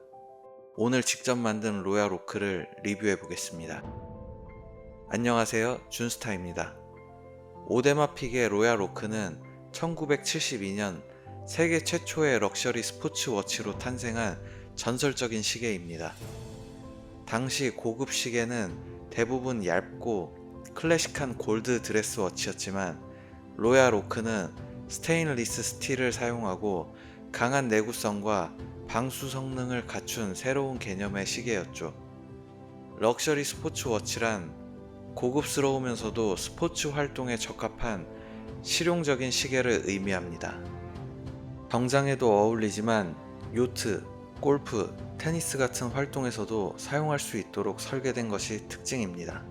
오늘 직접 만든 로얄 오크를 리뷰해 보겠습니다. 안녕하세요, 준스타입니다. 오데마픽의 로얄 오크는 1972년 세계 최초의 럭셔리 스포츠 워치로 탄생한 전설적인 시계입니다. 당시 고급 시계는 대부분 얇고 클래식한 골드 드레스 워치였지만 로얄 오크는 스테인리스 스틸을 사용하고 강한 내구성과 방수 성능을 갖춘 새로운 개념의 시계였죠. 럭셔리 스포츠 워치란 고급스러우면서도 스포츠 활동에 적합한 실용적인 시계를 의미합니다. 정장에도 어울리지만 요트, 골프, 테니스 같은 활동에서도 사용할 수 있도록 설계된 것이 특징입니다.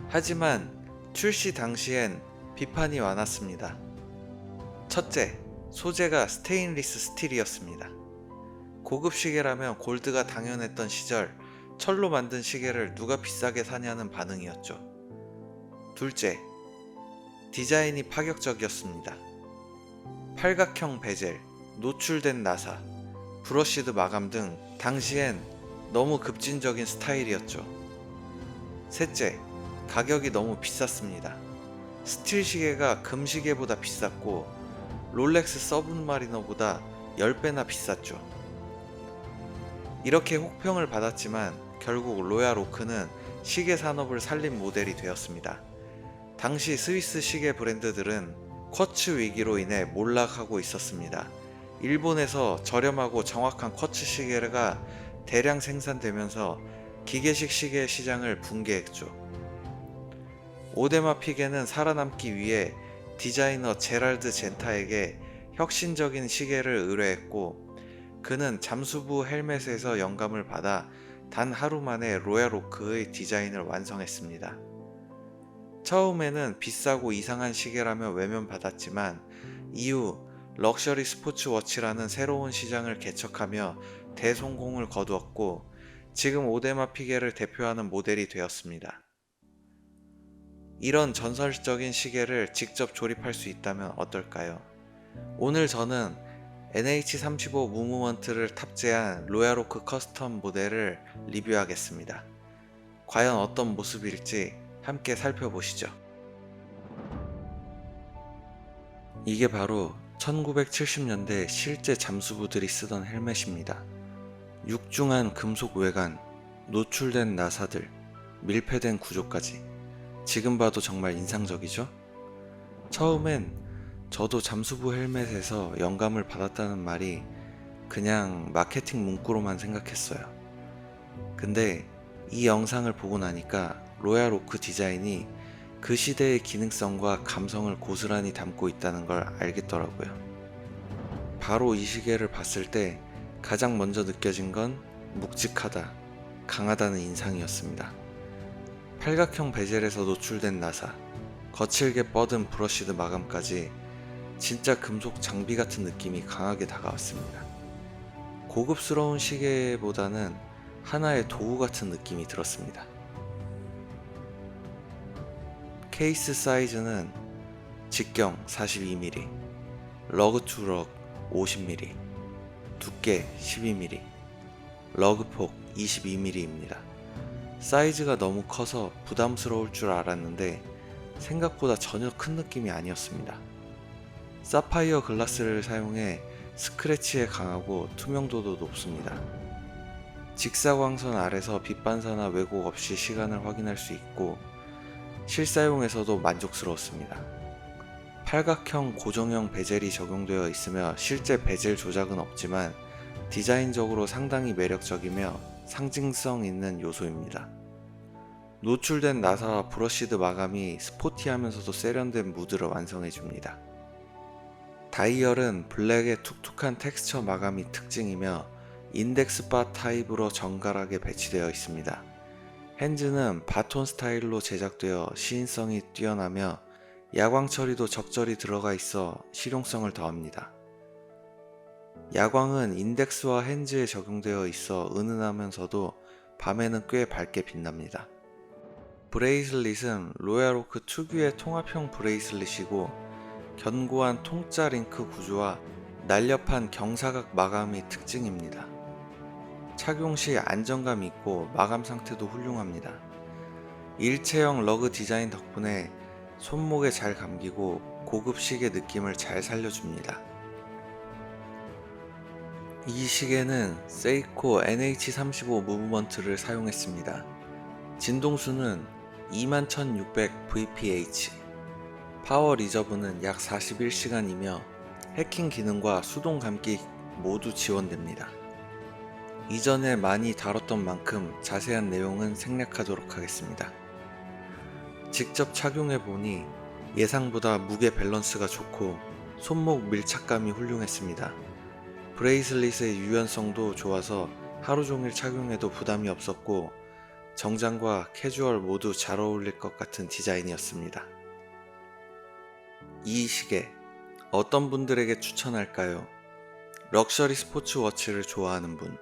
하지만 출시 당시엔 비판이 많았습니다. 첫째, 소재가 스테인리스 스틸이었습니다. 고급 시계라면 골드가 당연했던 시절 철로 만든 시계를 누가 비싸게 사냐는 반응이었죠. 둘째, 디자인이 파격적이었습니다. 팔각형 베젤, 노출된 나사, 브러쉬드 마감 등 당시엔 너무 급진적인 스타일이었죠. 셋째, 가격이 너무 비쌌습니다. 스틸 시계가 금 시계보다 비쌌고 롤렉스 서브마리너보다 10배나 비쌌죠. 이렇게 혹평을 받았지만 결국 로얄 오크는 시계 산업을 살린 모델이 되었습니다. 당시 스위스 시계 브랜드들은 쿼츠 위기로 인해 몰락하고 있었습니다. 일본에서 저렴하고 정확한 쿼츠 시계가 대량 생산되면서 기계식 시계 시장을 붕괴했죠. 오데마픽에는 살아남기 위해 디자이너 제랄드 젠타에게 혁신적인 시계를 의뢰했고 그는 잠수부 헬멧에서 영감을 받아 단 하루 만에 로얄 오크의 디자인을 완성했습니다. 처음에는 비싸고 이상한 시계라며 외면받았지만 이후 럭셔리 스포츠 워치라는 새로운 시장을 개척하며 대성공을 거두었고 지금 오데마피게를 대표하는 모델이 되었습니다. 이런 전설적인 시계를 직접 조립할 수 있다면 어떨까요? 오늘 저는 NH35 무브먼트를 탑재한 로얄 오크 커스텀 모델을 리뷰하겠습니다. 과연 어떤 모습일지 함께 살펴보시죠. 이게 바로 1970년대 실제 잠수부들이 쓰던 헬멧입니다. 육중한 금속 외관, 노출된 나사들, 밀폐된 구조까지 지금 봐도 정말 인상적이죠? 처음엔 저도 잠수부 헬멧에서 영감을 받았다는 말이 그냥 마케팅 문구로만 생각했어요. 근데 이 영상을 보고 나니까 로얄 오크 디자인이 그 시대의 기능성과 감성을 고스란히 담고 있다는 걸 알겠더라고요. 바로 이 시계를 봤을 때 가장 먼저 느껴진 건 묵직하다, 강하다는 인상이었습니다. 팔각형 베젤에서 노출된 나사, 거칠게 뻗은 브러쉬드 마감까지 진짜 금속 장비 같은 느낌이 강하게 다가왔습니다. 고급스러운 시계보다는 하나의 도구 같은 느낌이 들었습니다. 케이스 사이즈는 직경 42mm, 러그 투 럭 50mm, 두께 12mm, 러그 폭 22mm입니다. 사이즈가 너무 커서 부담스러울 줄 알았는데 생각보다 전혀 큰 느낌이 아니었습니다. 사파이어 글라스를 사용해 스크래치에 강하고 투명도도 높습니다. 직사광선 아래서 빛 반사나 왜곡 없이 시간을 확인할 수 있고 실사용에서도 만족스러웠습니다. 팔각형 고정형 베젤이 적용되어 있으며 실제 베젤 조작은 없지만 디자인적으로 상당히 매력적이며 상징성 있는 요소입니다. 노출된 나사와 브러쉬드 마감이 스포티하면서도 세련된 무드를 완성해줍니다. 다이얼은 블랙의 툭툭한 텍스처 마감이 특징이며 인덱스 바 타입으로 정갈하게 배치되어 있습니다. 핸즈는 바톤 스타일로 제작되어 시인성이 뛰어나며 야광 처리도 적절히 들어가 있어 실용성을 더합니다. 야광은 인덱스와 핸즈에 적용되어 있어 은은하면서도 밤에는 꽤 밝게 빛납니다. 브레이슬릿은 로얄 오크 특유의 통합형 브레이슬릿이고 견고한 통짜 링크 구조와 날렵한 경사각 마감이 특징입니다. 착용 시 안정감 있고 마감 상태도 훌륭합니다. 일체형 러그 디자인 덕분에 손목에 잘 감기고 고급 시계 느낌을 잘 살려줍니다. 이 시계는 세이코 NH35 무브먼트를 사용했습니다. 진동수는 21,600 VPH, 파워 리저브는 약 41시간이며 해킹 기능과 수동 감기 모두 지원됩니다. 이전에 많이 다뤘던 만큼 자세한 내용은 생략하도록 하겠습니다. 직접 착용해보니 예상보다 무게 밸런스가 좋고 손목 밀착감이 훌륭했습니다. 브레이슬릿의 유연성도 좋아서 하루 종일 착용해도 부담이 없었고 정장과 캐주얼 모두 잘 어울릴 것 같은 디자인이었습니다. 이 시계 어떤 분들에게 추천할까요? 럭셔리 스포츠 워치를 좋아하는 분,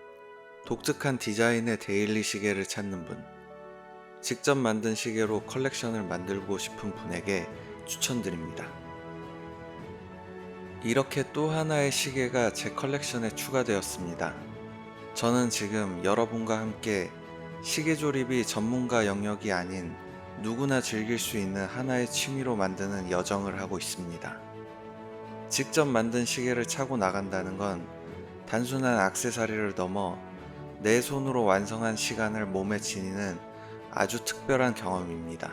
독특한 디자인의 데일리 시계를 찾는 분, 직접 만든 시계로 컬렉션을 만들고 싶은 분에게 추천드립니다. 이렇게 또 하나의 시계가 제 컬렉션에 추가되었습니다. 저는 지금 여러분과 함께 시계 조립이 전문가 영역이 아닌 누구나 즐길 수 있는 하나의 취미로 만드는 여정을 하고 있습니다. 직접 만든 시계를 차고 나간다는 건 단순한 액세서리를 넘어 내 손으로 완성한 시간을 몸에 지니는 아주 특별한 경험입니다.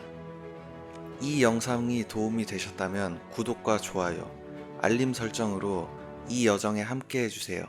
이 영상이 도움이 되셨다면 구독과 좋아요, 알림 설정으로 이 여정에 함께 해주세요.